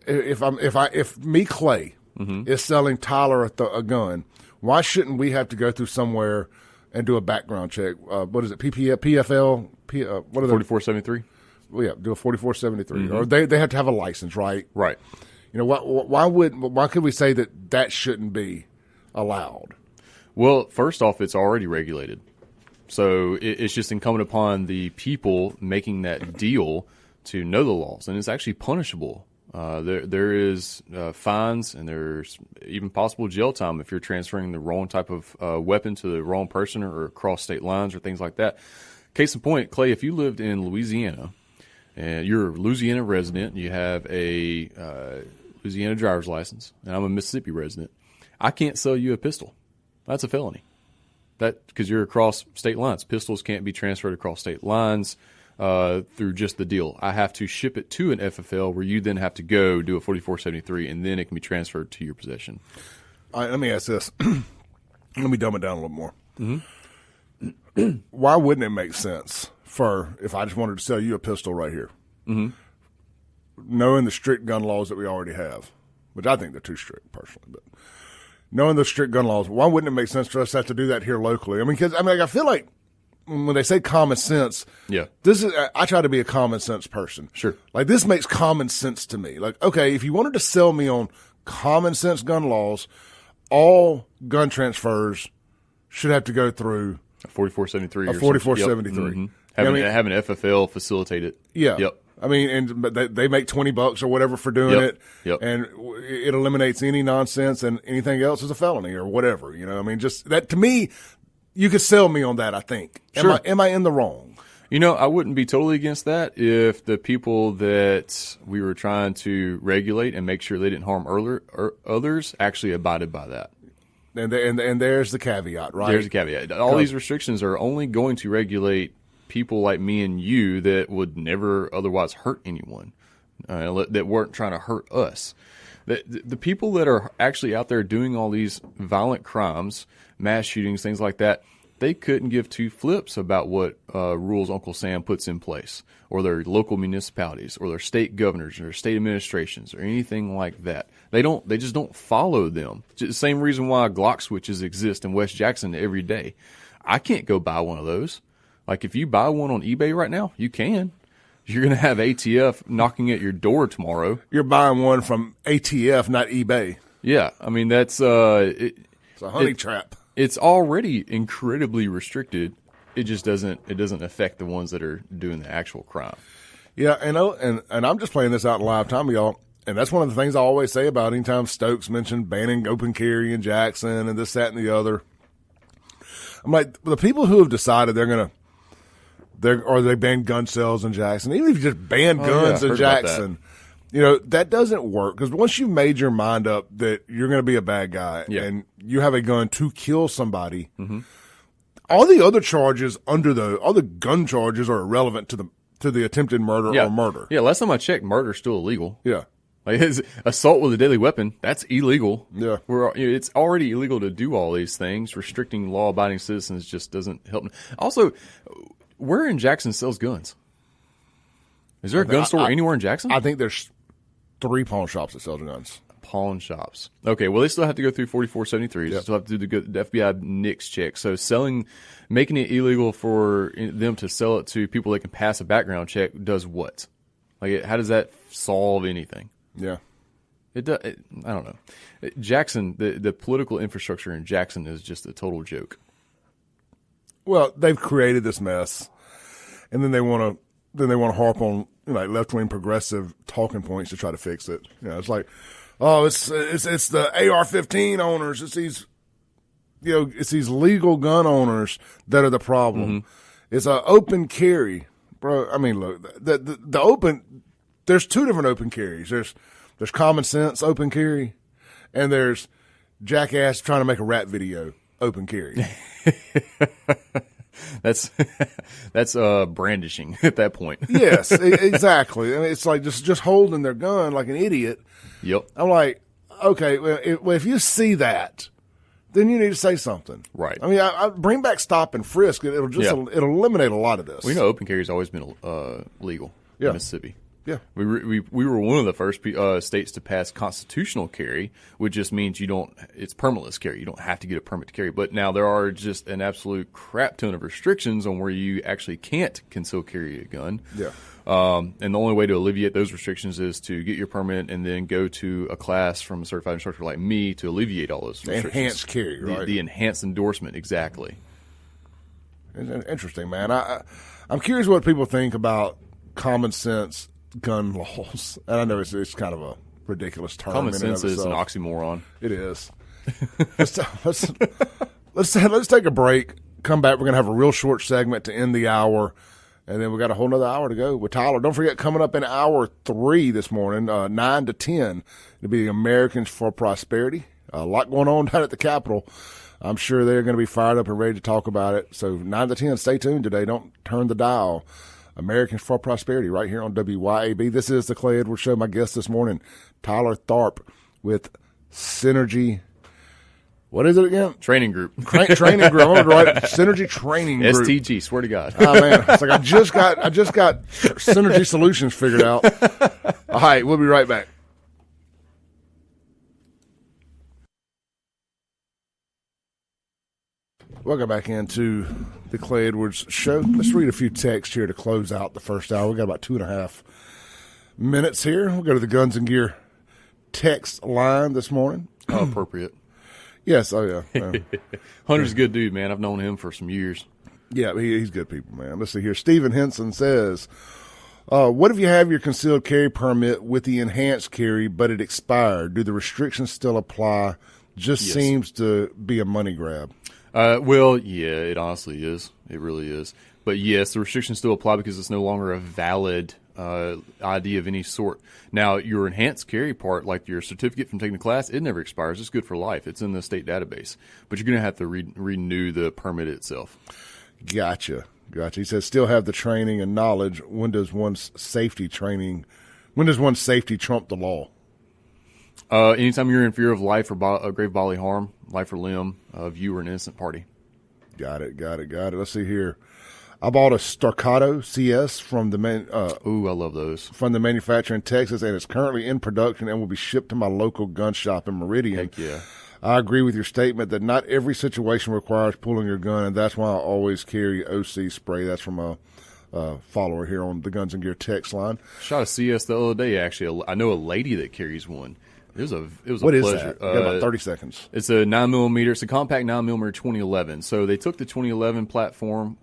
if me Clay is selling Tyler a gun, why shouldn't we have to go through somewhere and do a background check? What is it? PFL? What are they? 4473? Well, yeah, do a 4473. Or they have to have a license, right? Right. Why could we say that shouldn't be allowed? Well, first off, it's already regulated. So it's just incumbent upon the people making that deal to know the laws, and it's actually punishable. There is fines, and there's even possible jail time if you're transferring the wrong type of weapon to the wrong person or across state lines or things like that. Case in point, Clay, if you lived in Louisiana and you're a Louisiana resident, you have a Louisiana driver's license, and I'm a Mississippi resident, I can't sell you a pistol. That's a felony. Because you're across state lines. Pistols can't be transferred across state lines through just the deal. I have to ship it to an FFL where you then have to go do a 4473, and then it can be transferred to your possession. All right, let me ask this. Let me dumb it down a little more. Why wouldn't it make sense for if I just wanted to sell you a pistol right here, knowing the strict gun laws that we already have, which I think they're too strict personally, but knowing the strict gun laws, why wouldn't it make sense for us to have to do that here locally? I mean, I feel like when they say common sense, I try to be a common sense person. Sure. Like, this makes common sense to me. Like, okay, if you wanted to sell me on common sense gun laws, all gun transfers should have to go through a 4473. A 4473. Have an FFL facilitate it. Yeah. Yep. I mean, but they make $20 or whatever for doing it, and it eliminates any nonsense, and anything else is a felony or whatever. I mean, just that to me, you could sell me on that. I think. Sure. Am I in the wrong? I wouldn't be totally against that if the people that we were trying to regulate and make sure they didn't harm others actually abided by that. And there's the caveat, right? There's a caveat. All these restrictions are only going to regulate people like me and you that would never otherwise hurt anyone, that weren't trying to hurt us. The people that are actually out there doing all these violent crimes, mass shootings, things like that, they couldn't give two flips about what rules Uncle Sam puts in place, or their local municipalities, or their state governors, or state administrations, or anything like that. They just don't follow them. It's the same reason why Glock switches exist in West Jackson every day. I can't go buy one of those. Like, if you buy one on eBay right now, you can. You're going to have ATF knocking at your door tomorrow. You're buying one from ATF, not eBay. Yeah, I mean, that's it's a honey trap. It's already incredibly restricted. It just doesn't affect the ones that are doing the actual crime. Yeah, and I'm just playing this out in live time, y'all. And that's one of the things I always say about anytime Stokes mentioned banning open carry in Jackson and this, that, and the other. I'm like, the people who have decided they ban gun sales in Jackson, even if you just ban guns in Jackson, that doesn't work, because once you've made your mind up that you're going to be a bad guy and you have a gun to kill somebody, all the other charges all the gun charges are irrelevant to the attempted murder or murder. Yeah, last time I checked, murder's still illegal. Yeah. Like, assault with a deadly weapon, that's illegal. Yeah. It's already illegal to do all these things. Restricting law-abiding citizens just doesn't help. Also, where in Jackson sells guns? Is there a gun store anywhere in Jackson? I think there's 3 pawn shops that sell guns. Pawn shops. Okay, well, they still have to go through 4473. They still have to do the FBI NICS check. So making it illegal for them to sell it to people that can pass a background check does what? Like, how does that solve anything? Yeah. I don't know. Jackson, the political infrastructure in Jackson is just a total joke. Well, they've created this mess, and then they want to harp on left-wing progressive talking points to try to fix it. It's like, oh, it's the AR-15 owners. It's these legal gun owners that are the problem. It's an open carry, bro. I mean, look, the open. There's 2 different open carries. There's common sense open carry, and there's jackass trying to make a rap video open carry. That's brandishing at that point. Yes, exactly. I mean, it's like just holding their gun like an idiot. Yep. I'm like, okay, well, if you see that, then you need to say something. Right. I mean, I bring back stop and frisk. It'll eliminate a lot of this. We know open carry has always been legal in Mississippi. Yeah. We were one of the first states to pass constitutional carry, which just means it's permitless carry. You don't have to get a permit to carry. But now there are just an absolute crap ton of restrictions on where you actually can't conceal carry a gun. Yeah. And the only way to alleviate those restrictions is to get your permit and then go to a class from a certified instructor like me to alleviate all those restrictions. Enhanced carry, right? The enhanced endorsement, exactly. It's interesting, man. I'm curious what people think about common sense gun laws. And I know it's kind of a ridiculous term. Common sense is an oxymoron. It is. Let's take a break. Come back. We're going to have a real short segment to end the hour. And then we got a whole nother hour to go with Tyler. Don't forget, coming up in hour 3 this morning, 9 to 10, it'll be Americans for Prosperity. A lot going on down at the Capitol. I'm sure they're going to be fired up and ready to talk about it. So 9 to 10, stay tuned today. Don't turn the dial. Americans for Prosperity right here on WYAB. This is the Clay Edwards Show. My guest this morning, Tyler Tharp with Synergy. What is it again? Training Group. Training Group. I'm going to write Synergy Training Group. STG, swear to God. Oh, man. It's like I just got Synergy Solutions figured out. All right, we'll be right back. Welcome back into the Clay Edwards Show. Let's read a few texts here to close out the first hour. We got about 2.5 minutes here. We'll go to the Guns and Gear text line this morning. Oh, appropriate. Yes, oh yeah. Hunter's a good dude, man. I've known him for some years. Yeah, he's good people, man. Let's see here. Stephen Henson says, what if you have your concealed carry permit with the enhanced carry, but it expired? Do the restrictions still apply? Just Yes. seems to be a money grab. Well, yeah, it honestly is. It really is. But yes, the restrictions still apply because it's no longer a valid ID of any sort. Now, your enhanced carry part, like your certificate from taking the class, it never expires. It's good for life. It's in the state database. But you're going to have to renew the permit itself. Gotcha. He says, still have the training and knowledge. When does one's safety trump the law? Anytime you're in fear of life or grave bodily harm, life or limb of you or an innocent party. Got it. Let's see here. I bought a Staccato CS from the Ooh, I love those. From the manufacturer in Texas, and it's currently in production and will be shipped to my local gun shop in Meridian. Heck yeah. I agree with your statement that not every situation requires pulling your gun, and that's why I always carry OC spray. That's from a follower here on the Guns and Gear text line. Shot a CS the other day, actually. I know a lady that carries one. It was a What is pleasure. that? You got about 30 seconds. It's a 9mm. It's a compact 9mm 2011. So they took the 2011 platform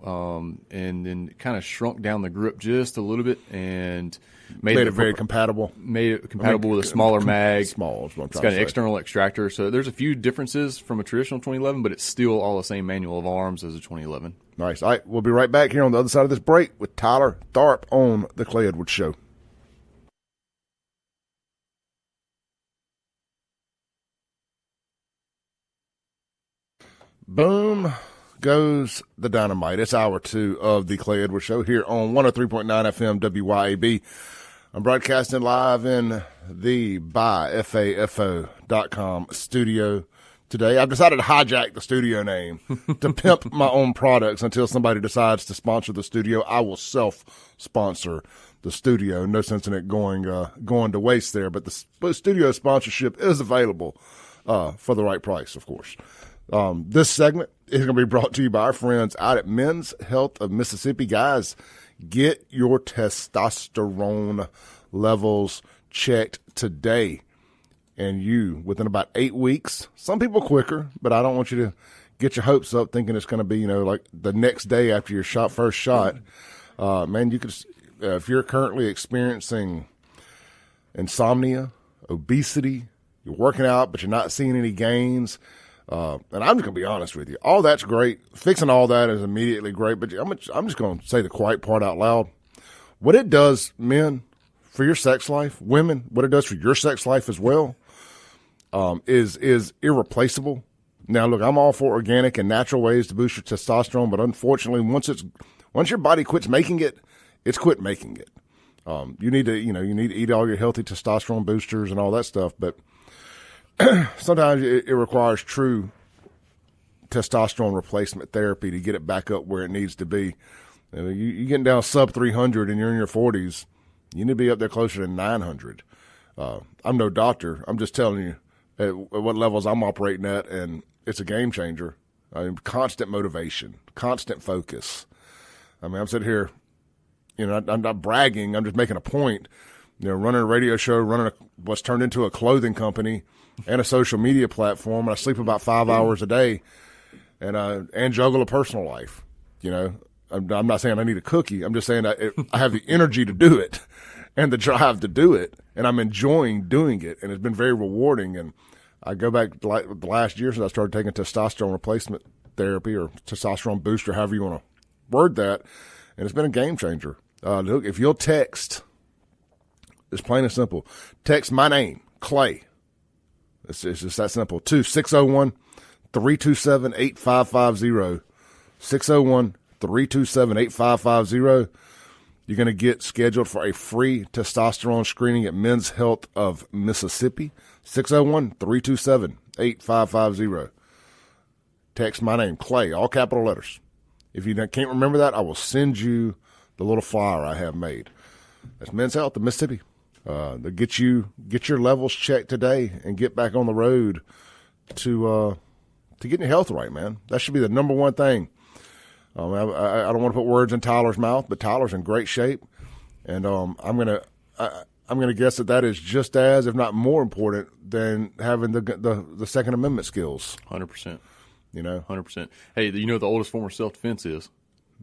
and then kind of shrunk down the grip just a little bit and made it very compatible. Made it compatible with a smaller mag. Small is what I'm It's trying got to an say. external extractor. So there's a few differences from a traditional 2011, but it's still all the same manual of arms as a 2011. Nice. All right, we'll be right back here on the other side of this break with Tyler Tharp on the Clay Edwards Show. Boom goes the dynamite. It's hour 2 of the Clay Edwards Show here on 103.9 FM WYAB. I'm broadcasting live in the buyfafo.com studio today. I've decided to hijack the studio name to pimp my own products until somebody decides to sponsor the studio. I will self-sponsor the studio. No sense in it going to waste there, but the studio sponsorship is available for the right price, of course. This segment is going to be brought to you by our friends out at Men's Health of Mississippi. Guys, get your testosterone levels checked today. And you, within about 8 weeks, some people quicker, but I don't want you to get your hopes up thinking it's going to be, like the next day after your first shot. Man, you could, if you're currently experiencing insomnia, obesity, you're working out, but you're not seeing any gains. And I'm just going to be honest with you. All that's great. Fixing all that is immediately great, but I'm just going to say the quiet part out loud. What it does, men, for your sex life, women, what it does for your sex life as well, is irreplaceable. Now, look, I'm all for organic and natural ways to boost your testosterone, but unfortunately, once your body quits making it, it's quit making it. You need to eat all your healthy testosterone boosters and all that stuff, but sometimes it requires true testosterone replacement therapy to get it back up where it needs to be. You're getting down sub 300 and you're in your 40s. You need to be up there closer to 900. I'm no doctor. I'm just telling you at what levels I'm operating at, and it's a game changer. Constant motivation, constant focus. I'm sitting here, I'm not bragging. I'm just making a point. Running a radio show, running what's turned into a clothing company and a social media platform. And I sleep about 5 hours a day and juggle a personal life. I'm not saying I need a cookie. I'm just saying I have the energy to do it and the drive to do it. And I'm enjoying doing it. And it's been very rewarding. And I go back to the last year since I started taking testosterone replacement therapy or testosterone booster, however you want to word that. And it's been a game changer. Look, if you'll text, it's plain and simple. Text my name, Clay. It's just that simple. 601-327-8550. 601-327-8550. You're going to get scheduled for a free testosterone screening at Men's Health of Mississippi. 601-327-8550. Text my name, Clay, all capital letters. If you can't remember that, I will send you the little flyer I have made. That's Men's Health of Mississippi. To get your levels checked today and get back on the road to getting your health right, man. That should be the number one thing. I don't want to put words in Tyler's mouth, but Tyler's in great shape, and I'm gonna guess that is just as, if not more important than having the Second Amendment skills. 100%. 100%. Hey, the oldest form of self-defense is?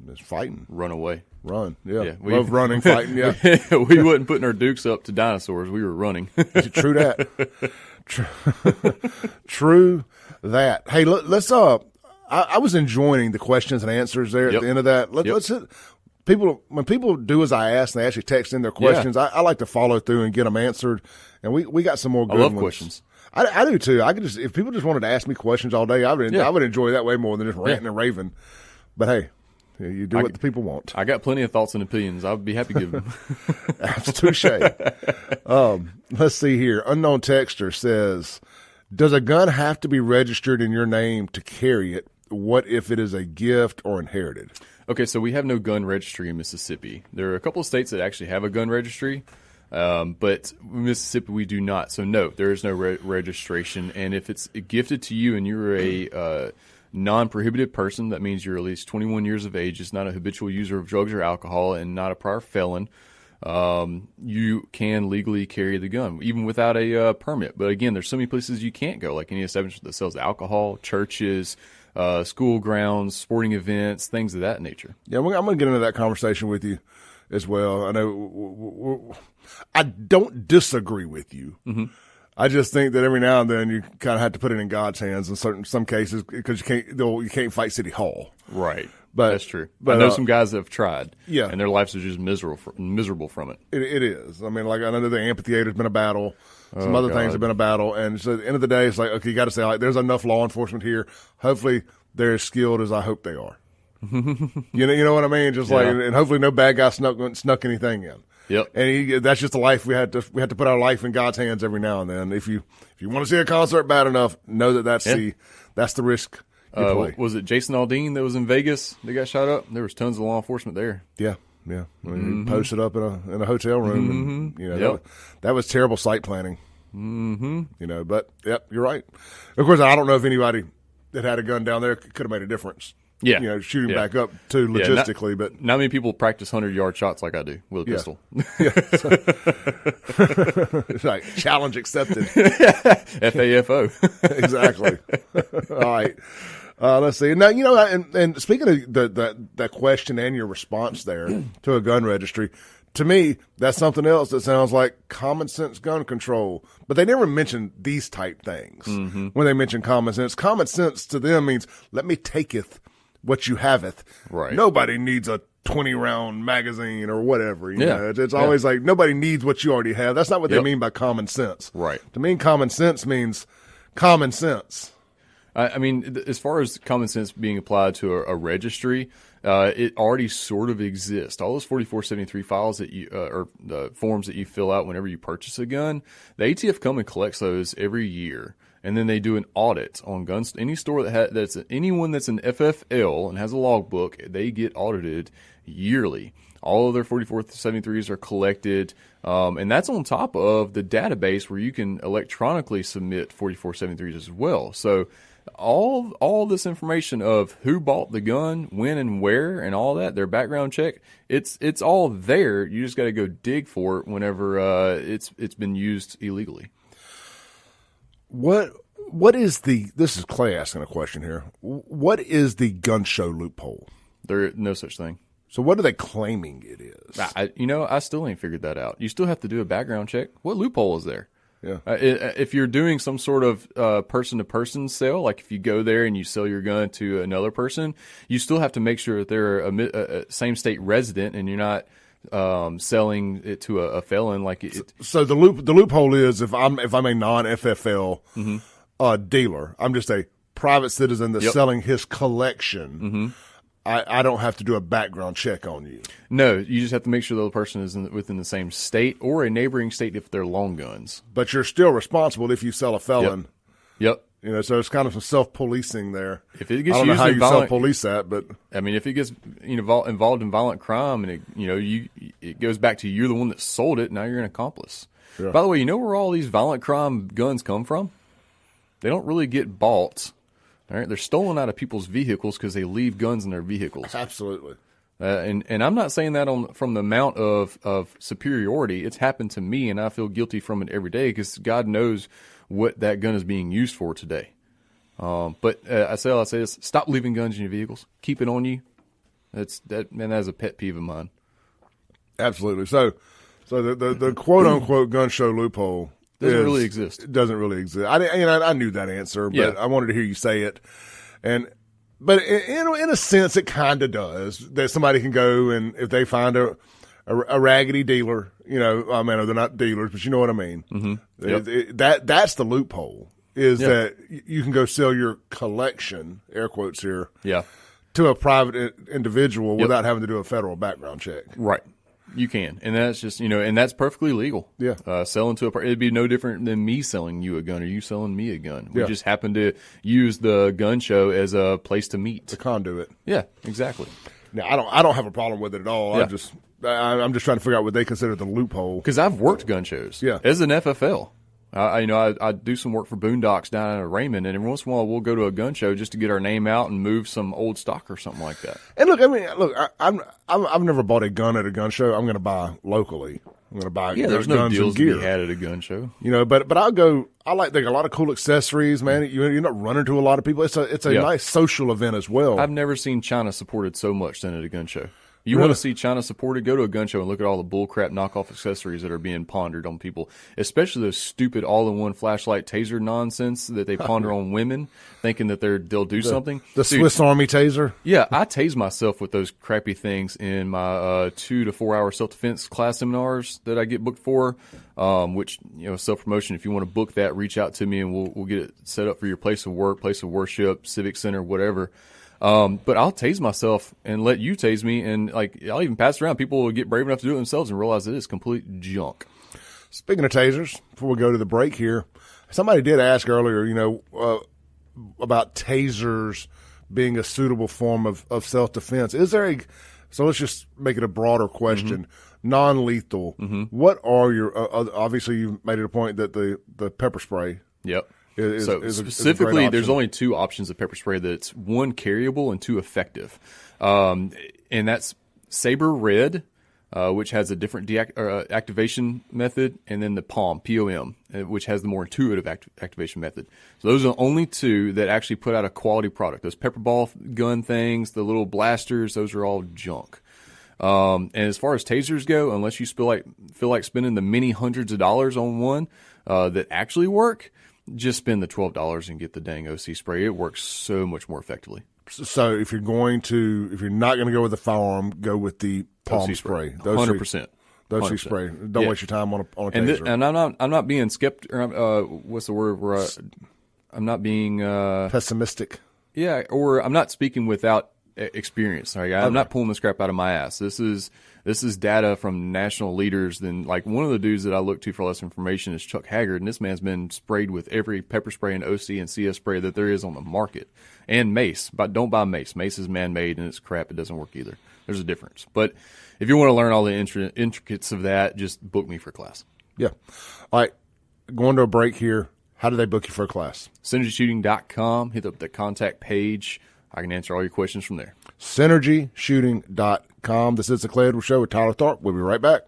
It's fighting. Run away. Run, yeah. We Love running, fighting, yeah. We wasn't putting our dukes up to dinosaurs. We were running. True that. True that. Hey, let's I was enjoying the questions and answers there at the end of that. Let's when people do as I ask and they actually text in their questions, I like to follow through and get them answered. And we got some more good I love ones. questions. I do too. If people just wanted to ask me questions all day, I would enjoy that way more than just ranting and raving. But hey, you do what the people want. I got plenty of thoughts and opinions. I would be happy to give them. That's touche. Let's see here. Unknown texter says, does a gun have to be registered in your name to carry it? What if it is a gift or inherited? Okay, so we have no gun registry in Mississippi. There are a couple of states that actually have a gun registry, but Mississippi we do not. So no, there is no registration. And if it's gifted to you and you're a non-prohibited person, that means you're at least 21 years of age, is not a habitual user of drugs or alcohol, and not a prior felon, you can legally carry the gun, even without a permit. But again, there's so many places you can't go, like any establishment that sells alcohol, churches, school grounds, sporting events, things of that nature. Yeah, I'm going to get into that conversation with you as well. I know I don't disagree with you. Mm-hmm. I just think that every now and then you kind of have to put it in God's hands in some cases because you can't fight City Hall. Right. But that's true. But I know some guys that have tried. Yeah. And their lives are just miserable from it. It is. I mean, like, I know the amphitheater's been a battle. Some other things have been a battle. And so at the end of the day, it's like, okay, you got to say, like, there's enough law enforcement here. Hopefully they're as skilled as I hope they are. you know what I mean? Just like, and hopefully no bad guy snuck anything in. Yep. And that's just the life we had to put our life in God's hands every now and then. If you want to see a concert bad enough, know that's the risk you play. Was it Jason Aldean that was in Vegas that got shot up? There was tons of law enforcement there. Yeah. I mean, he posted up in a hotel room, and that was terrible site planning. Mm-hmm. But you're right. Of course, I don't know if anybody that had a gun down there could have made a difference. Yeah. Shooting back up too logistically, but not many people practice 100-yard shots like I do with a pistol. It's like challenge accepted. FAFO. Exactly. All right. Let's see. Now, and speaking of that question and your response there to a gun registry, to me, that's something else that sounds like common sense gun control. But they never mention these type things when they mention common sense. Common sense to them means, let me taketh what you haveth. Right. Nobody needs a 20-round magazine or whatever. You know? It's always like nobody needs what you already have. That's not what they mean by common sense. Right. To me, common sense means common sense. I mean, as far as common sense being applied to a registry, it already sort of exists. All those 4473 files that you or the forms that you fill out whenever you purchase a gun, the ATF come and collects those every year. And then they do an audit on guns. Any store that's anyone that's an FFL and has a logbook, they get audited yearly. All of their 4473s are collected, and that's on top of the database where you can electronically submit 4473s as well. So all this information of who bought the gun, when and where, and all that, their background check, it's all there. You just got to go dig for it whenever it's been used illegally. What is this is Clay asking a question here. What is the gun show loophole? There no such thing. So what are they claiming it is? I still ain't figured that out. You still have to do a background check. What loophole is there? Yeah. If you're doing some sort of person-to-person sale, like if you go there and you sell your gun to another person, you still have to make sure that they're a same state resident and you're not selling it to a felon. So the loophole is if I'm a non-FFL dealer, I'm just a private citizen that's selling his collection. I don't have to do a background check on you. No, you just have to make sure the person is within the same state or a neighboring state if they're long guns. But you're still responsible if you sell a felon. Yep. So it's kind of some self-policing there. If it gets I don't know how you self-police that, but I mean, if it gets involved in violent crime and it goes back to you're the one that sold it, now you're an accomplice. Yeah. By the way, you know where all these violent crime guns come from? They don't really get bought. All right, they're stolen out of people's vehicles because they leave guns in their vehicles. Absolutely. And I'm not saying that from the amount of superiority. It's happened to me, and I feel guilty from it every day because God knows what that gun is being used for today. But I say this: stop leaving guns in your vehicles. Keep it on you. That's a pet peeve of mine. Absolutely. So the quote unquote gun show loophole doesn't really exist. It doesn't really exist. I knew that answer, but I wanted to hear you say it. And But in a sense, it kind of does. That somebody can go and if they find a raggedy dealer, you know, I mean, they're not dealers, but you know what I mean. Mm-hmm. Yep. That's the loophole is that you can go sell your collection, air quotes here, to a private individual without having to do a federal background check. Right. You can, and that's just and that's perfectly legal. Yeah, selling to it'd be no different than me selling you a gun or you selling me a gun. We just happen to use the gun show as a place to meet, the conduit. Yeah, exactly. Now I don't have a problem with it at all. Yeah. I'm just trying to figure out what they consider the loophole. Because I've worked gun shows. Yeah, as an FFL. I do some work for Boondocks down in Raymond, and every once in a while we'll go to a gun show just to get our name out and move some old stock or something like that. And I've never bought a gun at a gun show. I'm going to buy locally. I'm going to buy there's no deals to be had at a gun show. You know, but I'll go. They got a lot of cool accessories, man. You're not running to a lot of people. It's a nice social event as well. I've never seen China supported so much than at a gun show. You want to see China supported? Go to a gun show and look at all the bullcrap knockoff accessories that are being pondered on people, especially those stupid all-in-one flashlight taser nonsense that they ponder on women, thinking that they'll do something. The Swiss Army taser? Yeah, I tase myself with those crappy things in my 2 to 4 hour self-defense class seminars that I get booked for, which, self-promotion, if you want to book that, reach out to me and we'll get it set up for your place of work, place of worship, civic center, whatever. But I'll tase myself and let you tase me, and I'll even pass it around. People will get brave enough to do it themselves and realize it is complete junk. Speaking of tasers, before we go to the break here, somebody did ask earlier, about tasers being a suitable form of self-defense. So let's just make it a broader question, non-lethal. Mm-hmm. What are your, obviously you made it a point that the pepper spray. Yep. Specifically, there's only 2 options of pepper spray that's 1 carryable and 2 effective. And that's Saber Red, which has a different activation method, and then the POM, P-O-M, which has the more intuitive activation method. So those are the only 2 that actually put out a quality product. Those pepper ball gun things, the little blasters, those are all junk. And as far as tasers go, unless you feel like spending the many hundreds of dollars on one that actually work, just spend the $12 and get the dang OC spray. It works so much more effectively. So if you're not going to go with the firearm, go with the palm spray. 100%. The OC spray. Don't waste your time on a taser. And I'm not being what's the word? Where I'm not being pessimistic. Yeah, or I'm not speaking without experience. Right? I'm not pulling this crap out of my ass. This is data from national leaders. Then, one of the dudes that I look to for less information is Chuck Haggard, and this man's been sprayed with every pepper spray and OC and CS spray that there is on the market, and mace. But don't buy mace. Mace is man-made and it's crap. It doesn't work either. There's a difference. But if you want to learn all the intricacies of that, just book me for class. Yeah. All right. Going to a break here. How do they book you for a class? SynergyShooting.com. Hit up the contact page. I can answer all your questions from there. SynergyShooting.com. This is the Clay Edwards Show with Tyler Tharp. We'll be right back.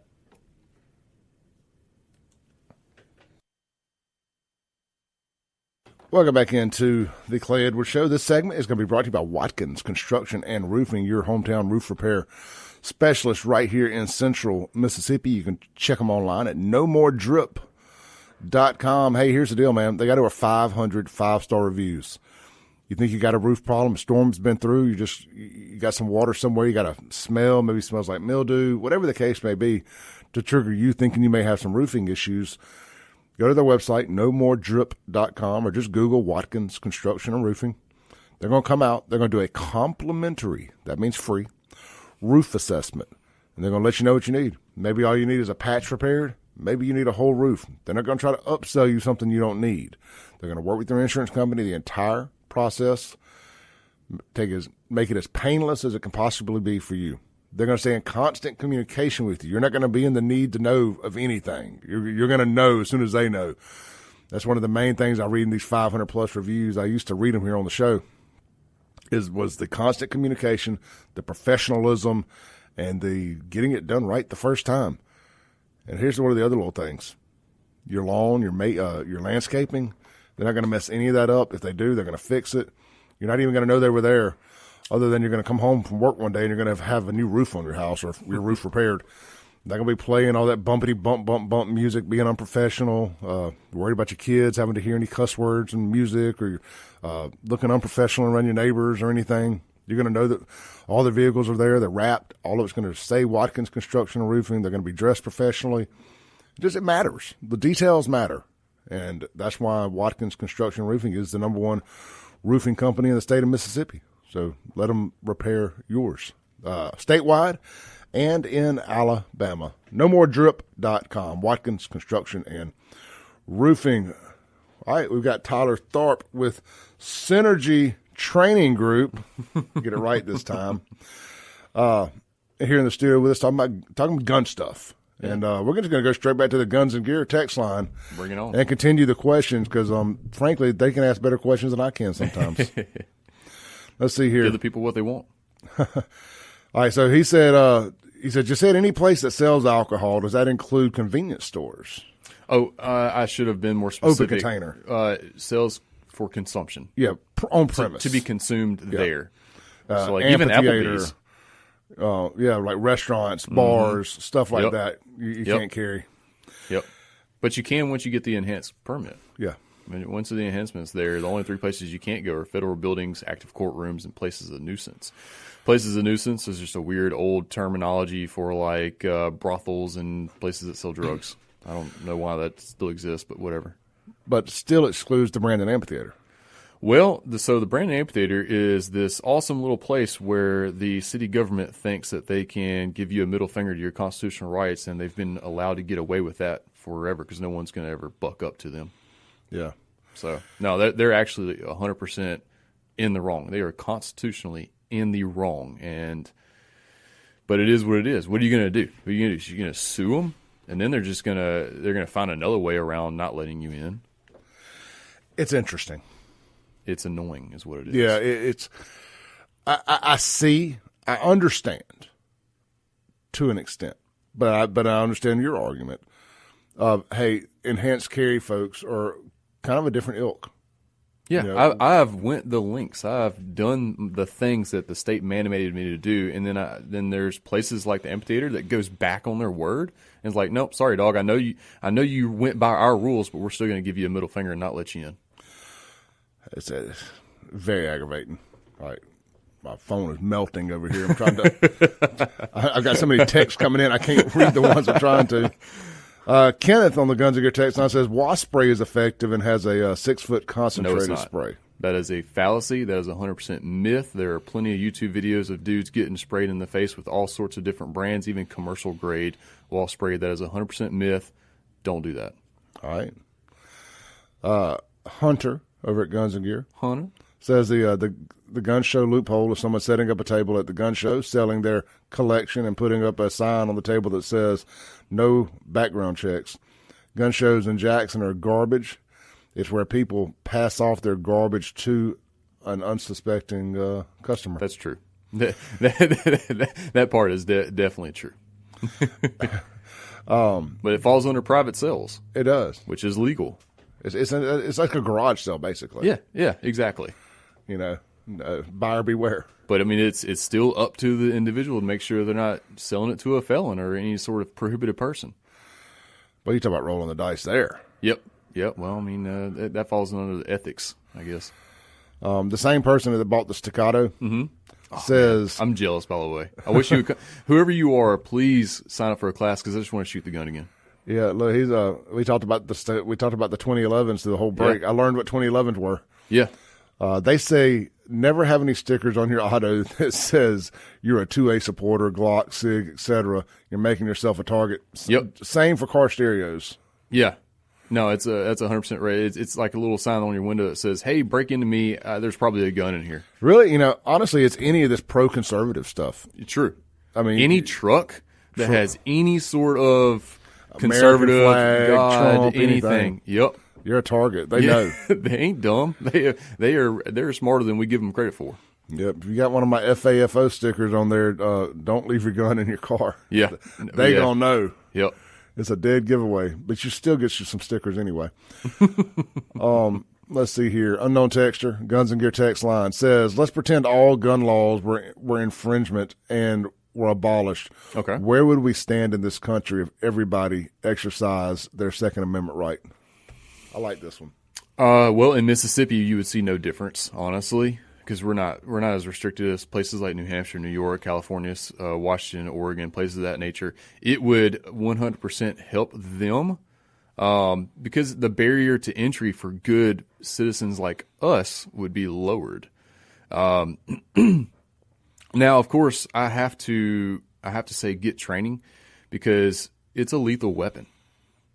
Welcome back into the Clay Edwards Show. This segment is going to be brought to you by Watkins Construction and Roofing, your hometown roof repair specialist right here in Central Mississippi. You can check them online at nomoredrip.com. Hey, here's the deal, man. They got over 500 5-star reviews. You think you got a roof problem, a storm's been through, you got some water somewhere, you got a smell, maybe it smells like mildew, whatever the case may be, to trigger you thinking you may have some roofing issues, go to their website, nomoredrip.com, or just Google Watkins Construction and Roofing. They're going to come out, they're going to do a complimentary, that means free, roof assessment, and they're going to let you know what you need. Maybe all you need is a patch repaired, maybe you need a whole roof. They're not going to try to upsell you something you don't need. They're going to work with your insurance company the entire process, make it as painless as it can possibly be for you. They're going to stay in constant communication with you. You're not going to be in the need to know of anything. You're going to know as soon as they know. That's one of the main things I read in these 500-plus reviews. I used to read them here on the show. Was the constant communication, the professionalism, and the getting it done right the first time. And here's one of the other little things: your lawn, your landscaping. They're not going to mess any of that up. If they do, they're going to fix it. You're not even going to know they were there, other than you're going to come home from work one day and you're going to have a new roof on your house or your roof repaired. Not going to be playing all that bumpity bump music, being unprofessional, worried about your kids having to hear any cuss words and music, or looking unprofessional around your neighbors or anything. You're going to know that all the vehicles are there. They're wrapped. All of it's going to say Watkins Construction and Roofing. They're going to be dressed professionally. It matters. The details matter. And that's why Watkins Construction and Roofing is the number one roofing company in the state of Mississippi. So let them repair yours. Statewide and in Alabama. NoMoreDrip.com. Watkins Construction and Roofing. All right, we've got Tyler Tharp with Synergy Training Group. Get it right this time. Here in the studio with us talking about gun stuff. Yeah. And we're just going to go straight back to the Guns and Gear text line. Bring it on. And continue the questions because, frankly, they can ask better questions than I can sometimes. Let's see here. Give the people what they want. All right, so he said, just said any place that sells alcohol, does that include convenience stores? Oh, I should have been more specific. Open container. Sells for consumption. Yeah, on premise. To be consumed there. So like even amphitheater. Applebee's. Like restaurants, bars, stuff like that. You can't carry. Yep. But you can once you get the enhanced permit. Yeah. I mean, once the enhancement's there, the only three places you can't go are federal buildings, active courtrooms, and places of nuisance. Places of nuisance is just a weird old terminology for like brothels and places that sell drugs. I don't know why that still exists, but whatever. But still excludes the Brandon Amphitheater. Well, so the Brandon Amphitheater is this awesome little place where the city government thinks that they can give you a middle finger to your constitutional rights, and they've been allowed to get away with that forever because no one's going to ever buck up to them. Yeah. So, no, they're actually 100% in the wrong. They are constitutionally in the wrong, but it is what it is. What are you going to do? What are you going to do? You're going to sue them, and then they're going to find another way around not letting you in. It's interesting. It's annoying is what it is. Yeah, I understand to an extent, but I understand your argument of, hey, enhanced carry folks are kind of a different ilk. Yeah, you know? I've went the lengths. I've done the things that the state mandated me to do, and then there's places like the amphitheater that goes back on their word and is like, nope, sorry, dog. I know you went by our rules, but we're still going to give you a middle finger and not let you in. It's very aggravating. All right. My phone is melting over here. I'm trying to – I've got so many texts coming in. I can't read the ones I'm trying to. Kenneth on the Guns and Gear text line says wasp spray is effective and has a 6-foot concentrated spray. That is a fallacy. That is 100% myth. There are plenty of YouTube videos of dudes getting sprayed in the face with all sorts of different brands, even commercial-grade wasp spray. That is 100% myth. Don't do that. All right. Hunter over at Guns and Gear. Hunter says the gun show loophole is someone setting up a table at the gun show, selling their collection, and putting up a sign on the table that says no background checks. Gun shows in Jackson are garbage. It's where people pass off their garbage to an unsuspecting customer. That's true. That part is definitely true. But it falls under private sales. It does, which is legal. It's like a garage sale, basically. Yeah, exactly. You know, buyer beware. But I mean, it's still up to the individual to make sure they're not selling it to a felon or any sort of prohibited person. Well, you talk about rolling the dice there. Yep. Well, I mean, that falls under the ethics, I guess. The same person that bought the Staccato says, man, I'm jealous. By the way, I wish you would. Whoever you are, please sign up for a class because I just want to shoot the gun again. Yeah, look, we talked about the 2011s through the whole break. Yeah. I learned what 2011s were. Yeah. They say never have any stickers on your auto that says you're a 2A supporter, Glock, SIG, etc. You're making yourself a target. Yep. Same for car stereos. Yeah. No, that's 100% right. It's like a little sign on your window that says, "Hey, break into me. There's probably a gun in here." Really, honestly, it's any of this pro-conservative stuff. True. I mean, any truck that has any sort of conservative, flag, Trump, anything. Yep. You're a target. They know. They ain't dumb. They're smarter than we give them credit for. Yep. If you got one of my FAFO stickers on there, don't leave your gun in your car. Yeah. They gonna know. Yep. It's a dead giveaway, but you still get you some stickers anyway. Let's see here. Unknown texter, Guns and Gear text line says, let's pretend all gun laws were infringement and were abolished, Okay. where would we stand in this country if everybody exercised their Second Amendment right? I like this one. Well, in Mississippi, you would see no difference, honestly, because we're not as restricted as places like New Hampshire, New York, California, Washington, Oregon, places of that nature. It would 100% help them because the barrier to entry for good citizens like us would be lowered. Now, of course, I have to say get training because it's a lethal weapon,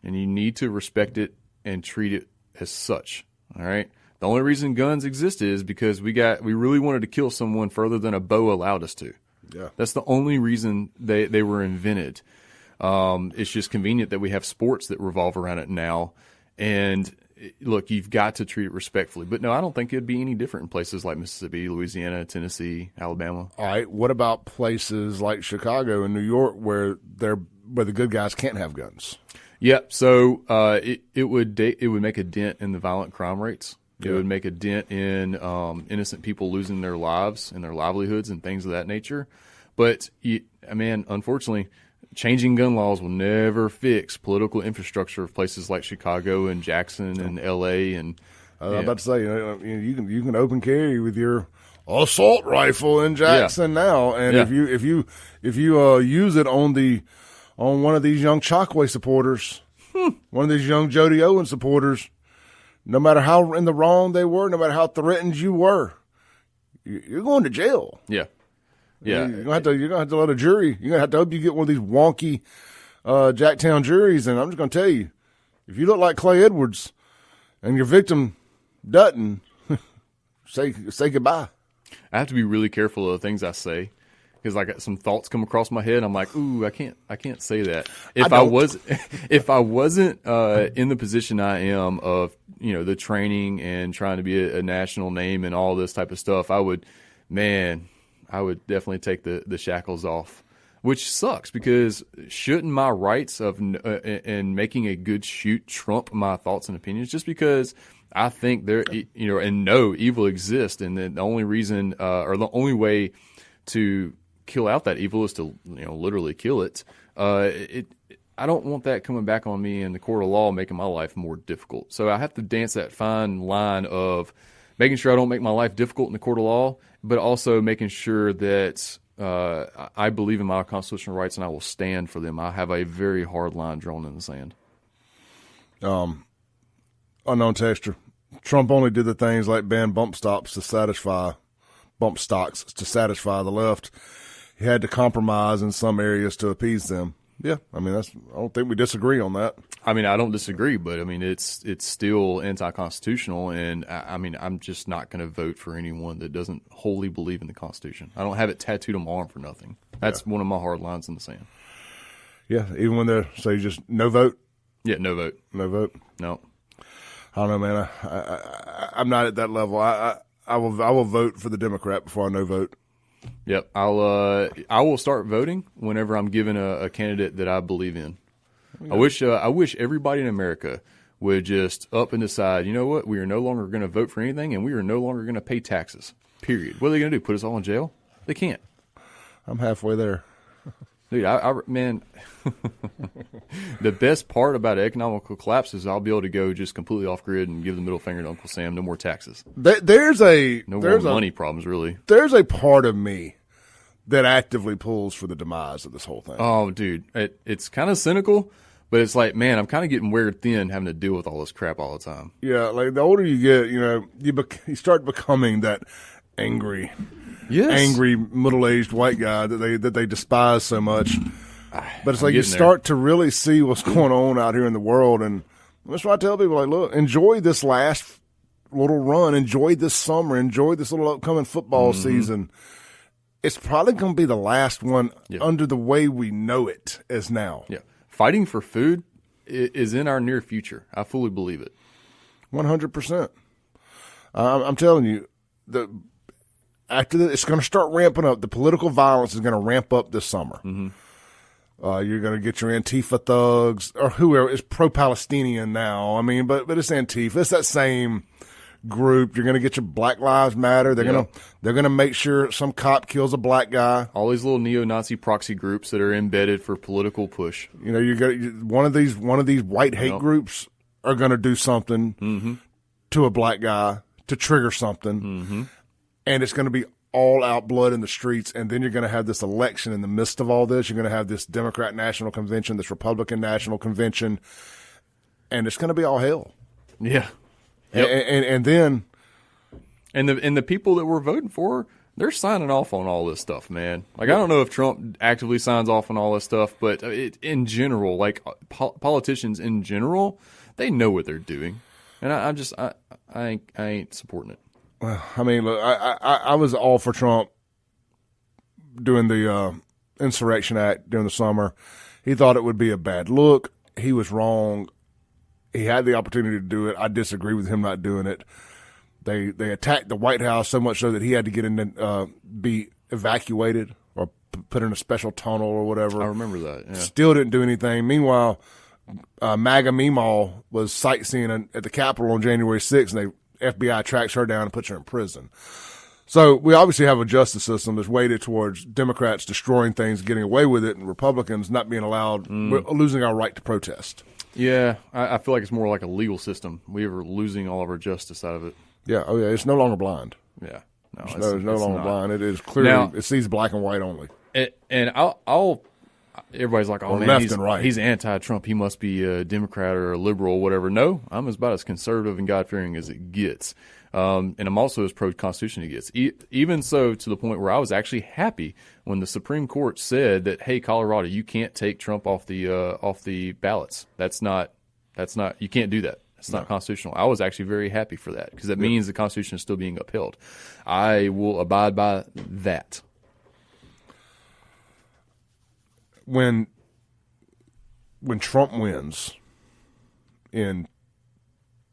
and you need to respect it and treat it as such. All right. The only reason guns existed is because we really wanted to kill someone further than a bow allowed us to. Yeah. That's the only reason they were invented. It's just convenient that we have sports that revolve around it now. And look, you've got to treat it respectfully. But no, I don't think it'd be any different in places like Mississippi, Louisiana, Tennessee, Alabama. All right. What about places like Chicago and New York where the good guys can't have guns? Yeah, so it would make a dent in the violent crime rates. It would make a dent in innocent people losing their lives and their livelihoods and things of that nature. But unfortunately, changing gun laws will never fix political infrastructure of places like Chicago and Jackson and L.A. And I'm about to say, you can open carry with your assault rifle in Jackson now, and if you use it on one of these young Chokwe supporters, one of these young Jody Owen supporters, no matter how in the wrong they were, no matter how threatened you were, you're going to jail. Yeah. You're gonna have to let a jury. You're gonna have to hope you get one of these wonky Jacktown juries. And I'm just gonna tell you, if you look like Clay Edwards and your victim doesn't, say goodbye. I have to be really careful of the things I say. Because I got some thoughts come across my head. I'm like, ooh, I can't say that. If I wasn't in the position I am of, the training and trying to be a national name and all this type of stuff, I would definitely take the shackles off, which sucks because shouldn't my rights of and making a good shoot trump my thoughts and opinions? Just because I think there, and no evil exists, and the only reason or the only way to kill out that evil is to literally kill it. I don't want that coming back on me in the court of law, making my life more difficult. So I have to dance that fine line of making sure I don't make my life difficult in the court of law, but also making sure that I believe in my constitutional rights and I will stand for them. I have a very hard line drawn in the sand. Unknown texture. Trump only did the things like ban bump stocks to satisfy the left. He had to compromise in some areas to appease them. Yeah, I don't think we disagree on that. I don't disagree, but it's still anti-constitutional, and I'm just not going to vote for anyone that doesn't wholly believe in the Constitution. I don't have it tattooed on my arm for nothing. That's one of my hard lines in the sand. Yeah, even when they say just no vote. Yeah, no vote. No vote. No. I don't know, man. I'm not at that level. I will vote for the Democrat before I no vote. Yep, I will start voting whenever I'm given a candidate that I believe in. Yeah. I wish everybody in America would just up and decide, you know what, we are no longer going to vote for anything, and we are no longer going to pay taxes. Period. What are they going to do? Put us all in jail? They can't. I'm halfway there. Dude, man, the best part about economical collapse is I'll be able to go just completely off grid and give the middle finger to Uncle Sam. No more taxes. There's more money problems, really. There's a part of me that actively pulls for the demise of this whole thing. Oh, dude, it's kind of cynical, but it's like, man, I'm kind of getting weird thin having to deal with all this crap all the time. Yeah, like the older you get, you start becoming that angry. Yes. Angry middle-aged white guy that they despise so much. But it's like you start to really see what's going on out here in the world, and that's why I tell people, like, look, enjoy this last little run, enjoy this summer, enjoy this little upcoming football season. It's probably going to be the last one under the way we know it as now. Yeah, fighting for food is in our near future. I fully believe it. 100%. I'm telling you, after this, it's going to start ramping up. The political violence is going to ramp up this summer. Mm-hmm. You're going to get your Antifa thugs or whoever is pro-Palestinian now. But it's Antifa. It's that same group. You're going to get your Black Lives Matter. They're going to make sure some cop kills a black guy. All these little neo-Nazi proxy groups that are embedded for political push. You know, you got one of these white hate groups are going to do something to a black guy to trigger something, and it's going to be all out blood in the streets. And then you're going to have this election in the midst of all this. You're going to have this Democrat National Convention, this Republican National Convention, and it's going to be all hell. Yeah. Yep. And then the people that we're voting for, they're signing off on all this stuff, man. Like, I don't know if Trump actively signs off on all this stuff, but in general, like politicians in general, they know what they're doing, and I ain't supporting it. Well, I mean, look, I was all for Trump doing the Insurrection Act during the summer. He thought it would be a bad look. He was wrong. He had the opportunity to do it. I disagree with him not doing it. They attacked the White House so much so that he had to get in and be evacuated or put in a special tunnel or whatever. I remember that. Yeah. Still didn't do anything. Meanwhile, MAGA Meemaw was sightseeing at the Capitol on January 6th, and FBI tracks her down and puts her in prison. So we obviously have a justice system that's weighted towards Democrats destroying things, getting away with it, and Republicans not being allowed, losing our right to protest. Yeah, I feel like it's more like a legal system. We are losing all of our justice out of it. Yeah, oh yeah, it's no longer blind. Yeah, it's no longer blind. It is clearly, now, it sees black and white only. And I'll everybody's like, oh, or man, left and right. He's anti-Trump. He must be a Democrat or a liberal or whatever. No, I'm about as conservative and God-fearing as it gets. And I'm also as pro-Constitution as it gets. Even so, to the point where I was actually happy when the Supreme Court said that, hey, Colorado, you can't take Trump off the ballots. That's not. You can't do that. It's not constitutional. I was actually very happy for that because that means the Constitution is still being upheld. I will abide by that. When Trump wins in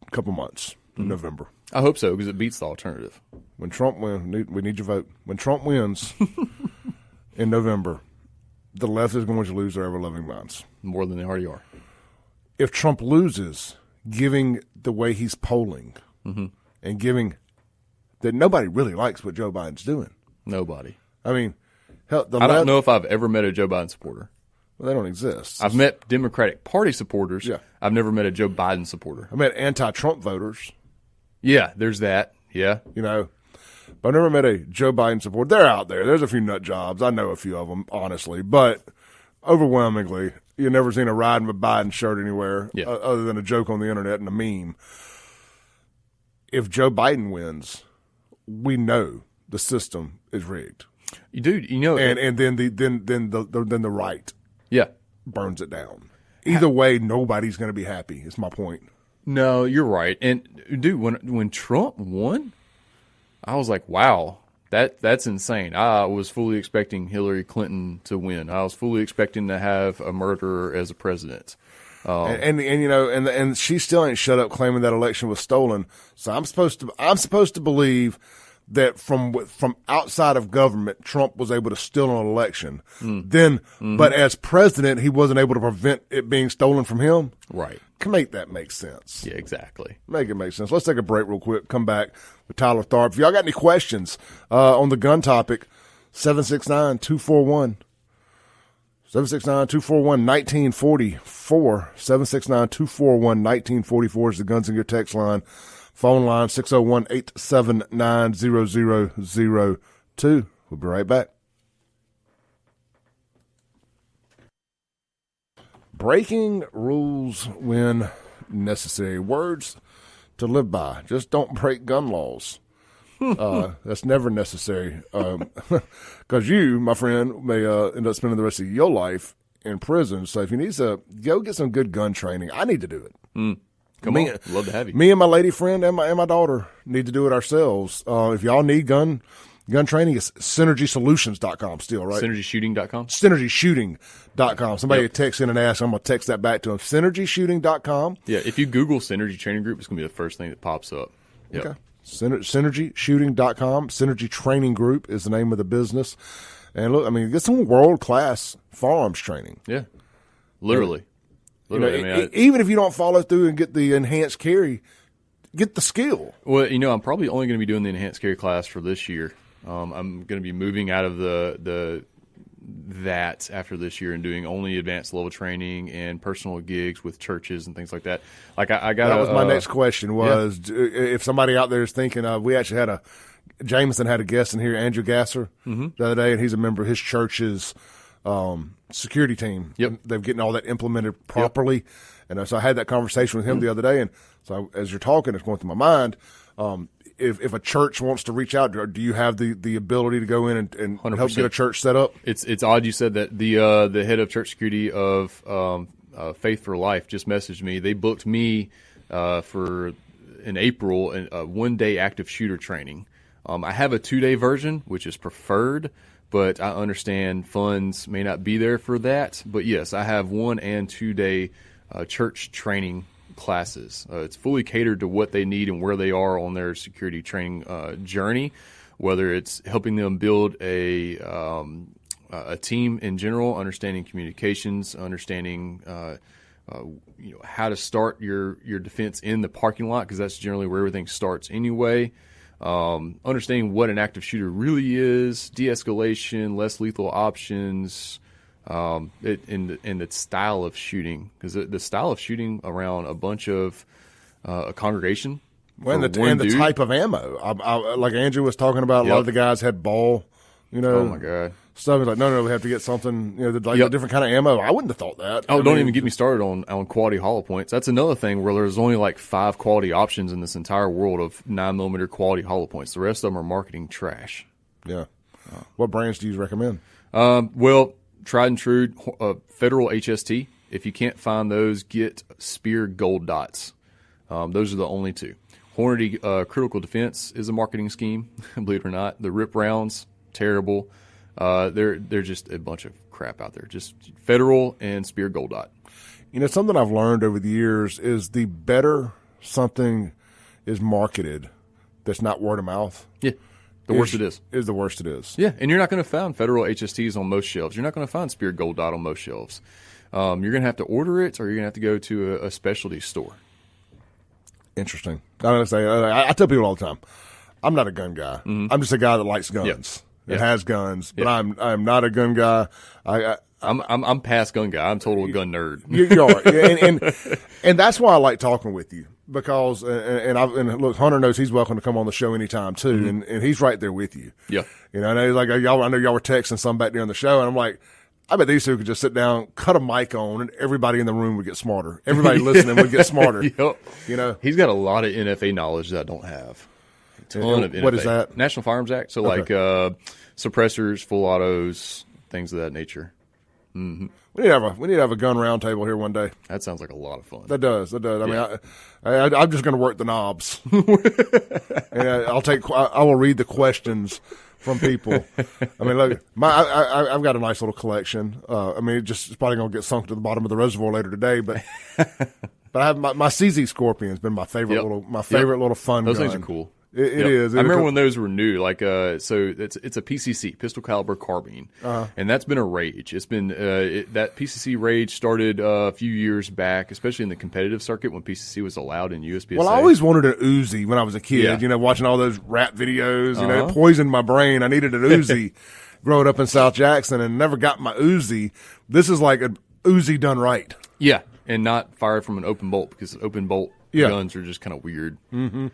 a couple months in November. I hope so because it beats the alternative. When Trump wins, we need your vote. When Trump wins in November, the left is going to lose their ever-loving minds. More than they already are. If Trump loses, giving the way he's polling and giving that nobody really likes what Joe Biden's doing. Nobody. I mean, hell, I don't know if I've ever met a Joe Biden supporter. Well, they don't exist. I've met Democratic Party supporters. Yeah. I've never met a Joe Biden supporter. I met anti-Trump voters. Yeah, there's that. Yeah. You know, but I've never met a Joe Biden supporter. They're out there. There's a few nut jobs. I know a few of them, honestly. But overwhelmingly, you've never seen a riding with Biden shirt anywhere other than a joke on the internet and a meme. If Joe Biden wins, we know the system is rigged. Dude, you know, and then the right burns it down. Either way, nobody's going to be happy. Is my point. No, you're right. And dude, when Trump won, I was like, wow, that's insane. I was fully expecting Hillary Clinton to win. I was fully expecting to have a murderer as a president. And you know, and she still ain't shut up claiming that election was stolen. So I'm supposed to believe that from outside of government, Trump was able to steal an election. But as president, he wasn't able to prevent it being stolen from him. Right. Can make that make sense. Yeah, exactly. Make it make sense. Let's take a break real quick. Come back with Tyler Tharp. If y'all got any questions on the gun topic, 769-241. 769-241-1944. 769-241-1944 is the Guns in Your text line. Phone line 601-879-0002. We'll be right back. Breaking rules when necessary. Words to live by. Just don't break gun laws. That's never necessary. Because you, my friend, may end up spending the rest of your life in prison. So if you need to go get some good gun training, I need to do it. Come on. Love to have you. Me and my lady friend and my daughter need to do it ourselves. If y'all need gun training, it's synergysolutions.com still, right? Synergyshooting.com? Synergyshooting.com. Somebody texts in and asks, I'm going to text that back to them. Synergyshooting.com. Yeah, if you Google Synergy Training Group, it's going to be the first thing that pops up. Yep. Okay. Synergyshooting.com. Synergy Training Group is the name of the business. And look, I mean, get some world-class firearms training. Yeah. Literally. You know, even if you don't follow through and get the enhanced carry, get the skill. Well, I'm probably only going to be doing the enhanced carry class for this year. I'm going to be moving out of that after this year and doing only advanced level training and personal gigs with churches and things like that. Like I got that was my next question was if somebody out there is thinking of, we actually had Jameson had a guest in here, Andrew Gasser, the other day, and he's a member of his church's security team. Yep. They're getting all that implemented properly. And so I had that conversation with him the other day. And so as you're talking, it's going through my mind. If a church wants to reach out, do you have the ability to go in and help get a church set up? It's odd you said that. The head of church security of Faith for Life just messaged me. They booked me for in April a 1-day active shooter training. I have a 2-day version, which is preferred, but I understand funds may not be there for that. But yes, I have 1 and 2-day church training classes. It's fully catered to what they need and where they are on their security training journey, whether it's helping them build a team in general, understanding communications, understanding how to start your defense in the parking lot, because that's generally where everything starts anyway. Understanding what an active shooter really is, de-escalation, less lethal options, in the style of shooting, because the style of shooting around a bunch of a congregation, and the type of ammo. I, like Andrew was talking about, a lot of the guys had ball, Oh my God. Stuff like, no, we have to get something, a different kind of ammo. I wouldn't have thought that. Oh, don't even get me started on quality hollow points. That's another thing where there's only like 5 quality options in this entire world of 9mm quality hollow points. The rest of them are marketing trash. Yeah. What brands do you recommend? Well, tried and true, Federal HST. If you can't find those, get Spear Gold Dots. Those are the only 2. Hornady Critical Defense is a marketing scheme, believe it or not. The RIP rounds, terrible. They're just a bunch of crap out there. Just Federal and Spear Gold Dot. Something I've learned over the years is the better something is marketed that's not word of mouth. Yeah. The worse it is. Is the worst it is. Yeah, and you're not going to find Federal HSTs on most shelves. You're not going to find Spear Gold Dot on most shelves. You're going to have to order it, or you're going to have to go to a specialty store. Interesting. I tell people all the time, I'm not a gun guy. Mm-hmm. I'm just a guy that likes guns. It has guns, but I'm not a gun guy. I'm past gun guy. I'm total gun nerd. You are, and that's why I like talking with you, because and look, Hunter knows he's welcome to come on the show anytime too, mm-hmm. and he's right there with you. Yeah, I know he's like, I know y'all were texting some back during the show, and I'm like, I bet these two could just sit down, cut a mic on, and everybody in the room would get smarter. Everybody listening would get smarter. Yep. He's got a lot of NFA knowledge that I don't have. Ton of NFA. What is that? National Firearms Act. So like suppressors, full autos, things of that nature. Mm-hmm. We need to have a gun roundtable here one day. That sounds like a lot of fun. That does. I mean, I'm just going to work the knobs. And I will read the questions from people. I mean, look, I've got a nice little collection. It's probably going to get sunk to the bottom of the reservoir later today, but I have my CZ Scorpion's been my favorite little fun gun. Those things are cool. It is. I remember when those were new. Like, so it's a PCC, pistol caliber carbine, and that's been a rage. It's been that PCC rage started a few years back, especially in the competitive circuit when PCC was allowed in USPSA. Well, I always wanted an Uzi when I was a kid. Watching all those rap videos. It poisoned my brain. I needed an Uzi growing up in South Jackson, and never got my Uzi. This is like an Uzi done right. Yeah, and not fired from an open bolt, because open bolt guns are just kind of weird. Mm-hmm.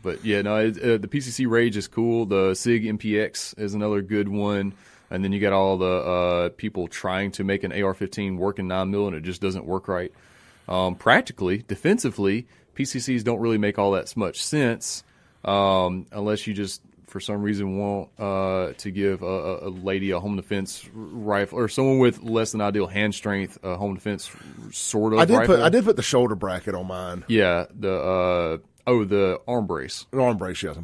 But the PCC Rage is cool. The SIG MPX is another good one. And then you got all the people trying to make an AR-15 work in 9mm, and it just doesn't work right. Practically, defensively, PCCs don't really make all that much sense unless you just, for some reason, want to give a lady a home defense rifle, or someone with less than ideal hand strength, a home defense sort of rifle. I did put the shoulder bracket on mine. Yeah, the arm brace. An arm brace, yes.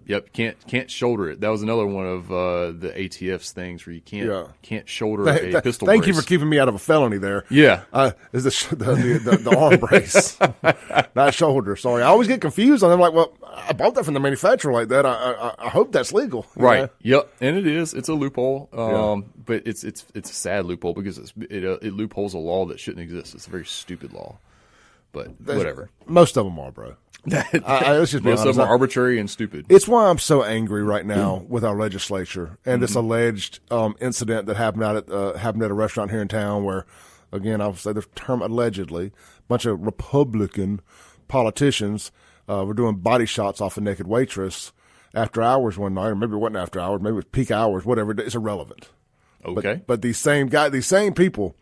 Yep. Can't shoulder it. That was another one of the ATF's things where you can't shoulder a pistol brace. Thank you for keeping me out of a felony there. Yeah. Is the arm brace, not shoulder. Sorry, I always get confused. I'm like, well, I bought that from the manufacturer like that. I hope that's legal. Right. Yep. And it is. It's a loophole. But it's a sad loophole, because it loopholes a law that shouldn't exist. It's a very stupid law. but whatever. Most of them are, bro. Let's just be Most honest. of them are arbitrary and stupid. It's why I'm so angry right now with our legislature and this alleged incident that happened at a restaurant here in town where, again, I'll say the term allegedly, a bunch of Republican politicians were doing body shots off a naked waitress after hours one night, or maybe it wasn't after hours, maybe it was peak hours, whatever. It's irrelevant. Okay. But these same people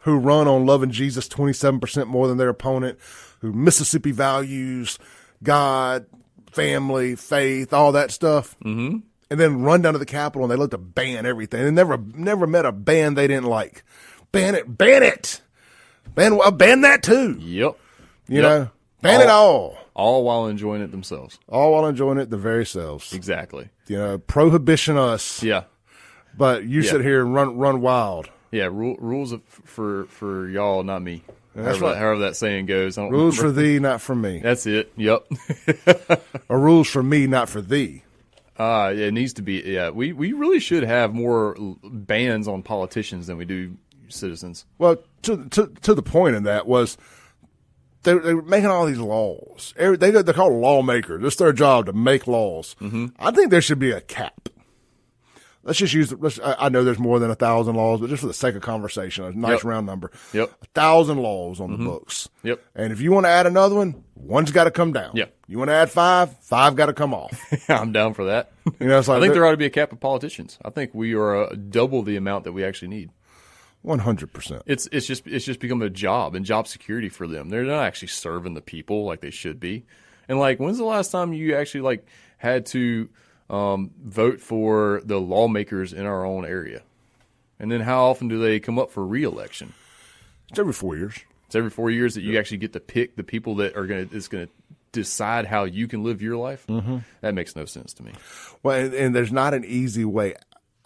who run on loving Jesus 27% more than their opponent, who Mississippi values, God, family, faith, all that stuff, and then run down to the Capitol and they look to ban everything. They never met a ban they didn't like. Ban it, ban that too. Yep. You know, ban it all. All while enjoying it themselves. All while enjoying it the very selves. Exactly. You know, prohibition us. Yeah. But you sit here and run wild. Yeah, rules for y'all, not me. That's However that saying goes. I don't Rules remember. for thee, not for me. That's it. Yep. Or rules for me, not for thee. It needs to be. Yeah, we really should have more bans on politicians than we do citizens. Well, to the point in that was they were making all these laws. They're called lawmakers. It's their job to make laws. I think there should be a cap. Let's just use. I know there's more than 1,000 laws, but just for the sake of conversation, a nice round number. Yep. 1,000 laws on the books. Yep. And if you want to add another one's got to come down. Yep. You want to add five got to come off. I'm down for that. You know, it's like I think there ought to be a cap of politicians. I think we are double the amount that we actually need. 100%. It's just become a job and job security for them. They're not actually serving the people like they should be. And like, when's the last time you actually like had to vote for the lawmakers in our own area? And then how often do they come up for re-election? It's every 4 years. It's every 4 years that you actually get to pick the people that are going to decide how you can live your life. That makes no sense to me. Well, and there's not an easy way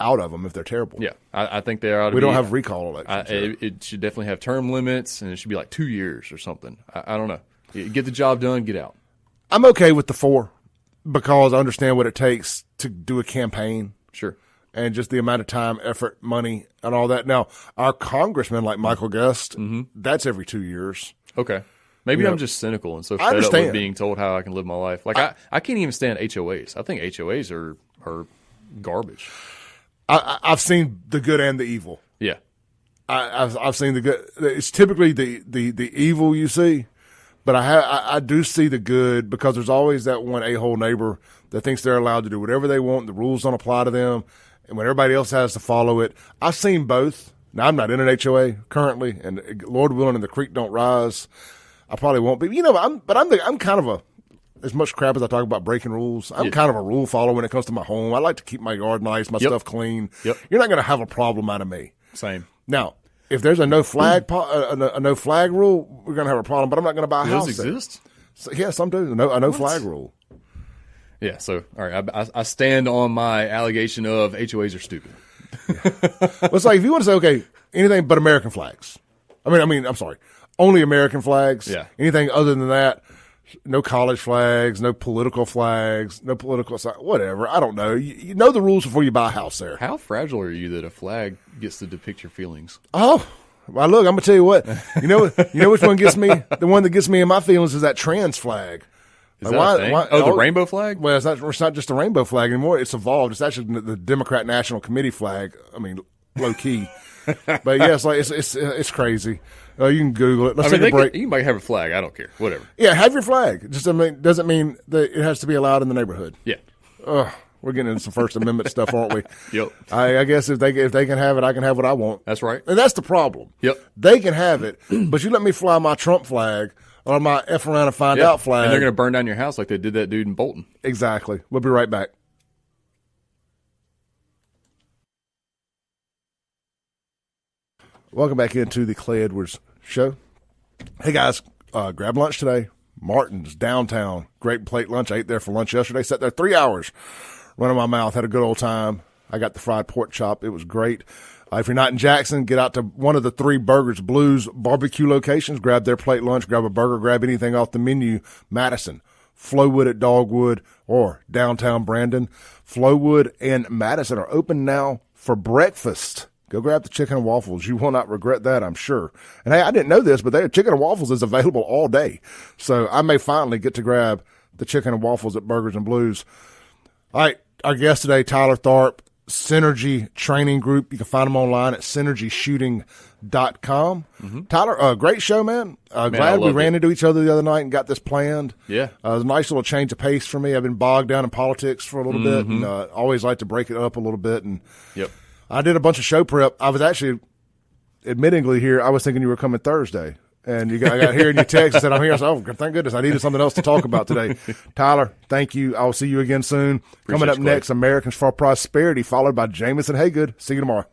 out of them if they're terrible. Yeah, I think they ought to. We don't have recall elections. It should definitely have term limits, and it should be like 2 years or something. I don't know. Get the job done, get out. I'm okay with the 4 because I understand what it takes to do a campaign. Sure. And just the amount of time, effort, money, and all that. Now, our congressmen like Michael Guest, that's every 2 years. Okay. Maybe I'm just cynical and so fed up with being told how I can live my life. Like I can't even stand HOAs. I think HOAs are garbage. I've seen the good and the evil. Yeah. I've seen the good. It's typically the evil you see, but I do see the good because there's always that one a-hole neighbor that thinks they're allowed to do whatever they want. The rules don't apply to them, and when everybody else has to follow it. I've seen both. Now I'm not in an HOA currently, and Lord willing, and the creek don't rise, I probably won't be. You know, I'm kind of as much crap as I talk about breaking rules, I'm kind of a rule follower when it comes to my home. I like to keep my yard nice, my stuff clean. Yep. You're not going to have a problem out of me. Same. Now, if there's a no flag a no flag rule, we're going to have a problem. But I'm not going to buy a house. Those exist? So, yeah, some do. A no flag rule. Yeah. So, all right, I stand on my allegation of HOAs are stupid. Well, it's like if you want to say, okay, anything but American flags. I mean, I'm sorry, only American flags. Yeah. Anything other than that. No college flags, no political flags, no political whatever. I don't know. You know the rules before you buy a house there. How fragile are you that a flag gets to depict your feelings? Oh, well, look, I'm going to tell you what. You know which one gets me? The one that gets me in my feelings is that trans flag. Is that a thing? The rainbow flag? Well, it's not just a rainbow flag anymore. It's evolved. It's actually the Democrat National Committee flag. I mean, low key. But yeah, it's crazy. You can Google it. Let's take a break. You might have a flag. I don't care. Whatever. Yeah, have your flag. Just doesn't mean that it has to be allowed in the neighborhood. Yeah. We're getting into some First Amendment stuff, aren't we? Yep. I guess if they can have it, I can have what I want. That's right. And that's the problem. Yep. They can have it, but you let me fly my Trump flag or my F around and find out flag. And they're going to burn down your house like they did that dude in Bolton. Exactly. We'll be right back. Welcome back into the Clay Edwards Show. Hey, guys, grab lunch today. Martin's downtown. Great plate lunch. I ate there for lunch yesterday. Sat there 3 hours, running my mouth. Had a good old time. I got the fried pork chop. It was great. If you're not in Jackson, get out to one of the 3 Burgers Blues barbecue locations. Grab their plate lunch. Grab a burger. Grab anything off the menu. Madison, Flowwood at Dogwood, or downtown Brandon. Flowwood and Madison are open now for breakfast Go grab the chicken and waffles. You will not regret that, I'm sure. And hey, I didn't know this, but chicken and waffles is available all day. So I may finally get to grab the chicken and waffles at Burgers and Blues. All right, our guest today, Tyler Tharp, Synergy Training Group. You can find them online at synergyshooting.com. Tyler, great show, man. Glad we ran into each other the other night and got this planned. Yeah. It was a nice little change of pace for me. I've been bogged down in politics for a little bit, and always like to break it up a little bit. And I did a bunch of show prep. I was actually, admittingly here, I was thinking you were coming Thursday. And I got here in your text and said, I'm here. I said, oh, thank goodness. I needed something else to talk about today. Tyler, thank you. I'll see you again soon. Coming up next, Americans for Prosperity, followed by Jamison Haygood. See you tomorrow.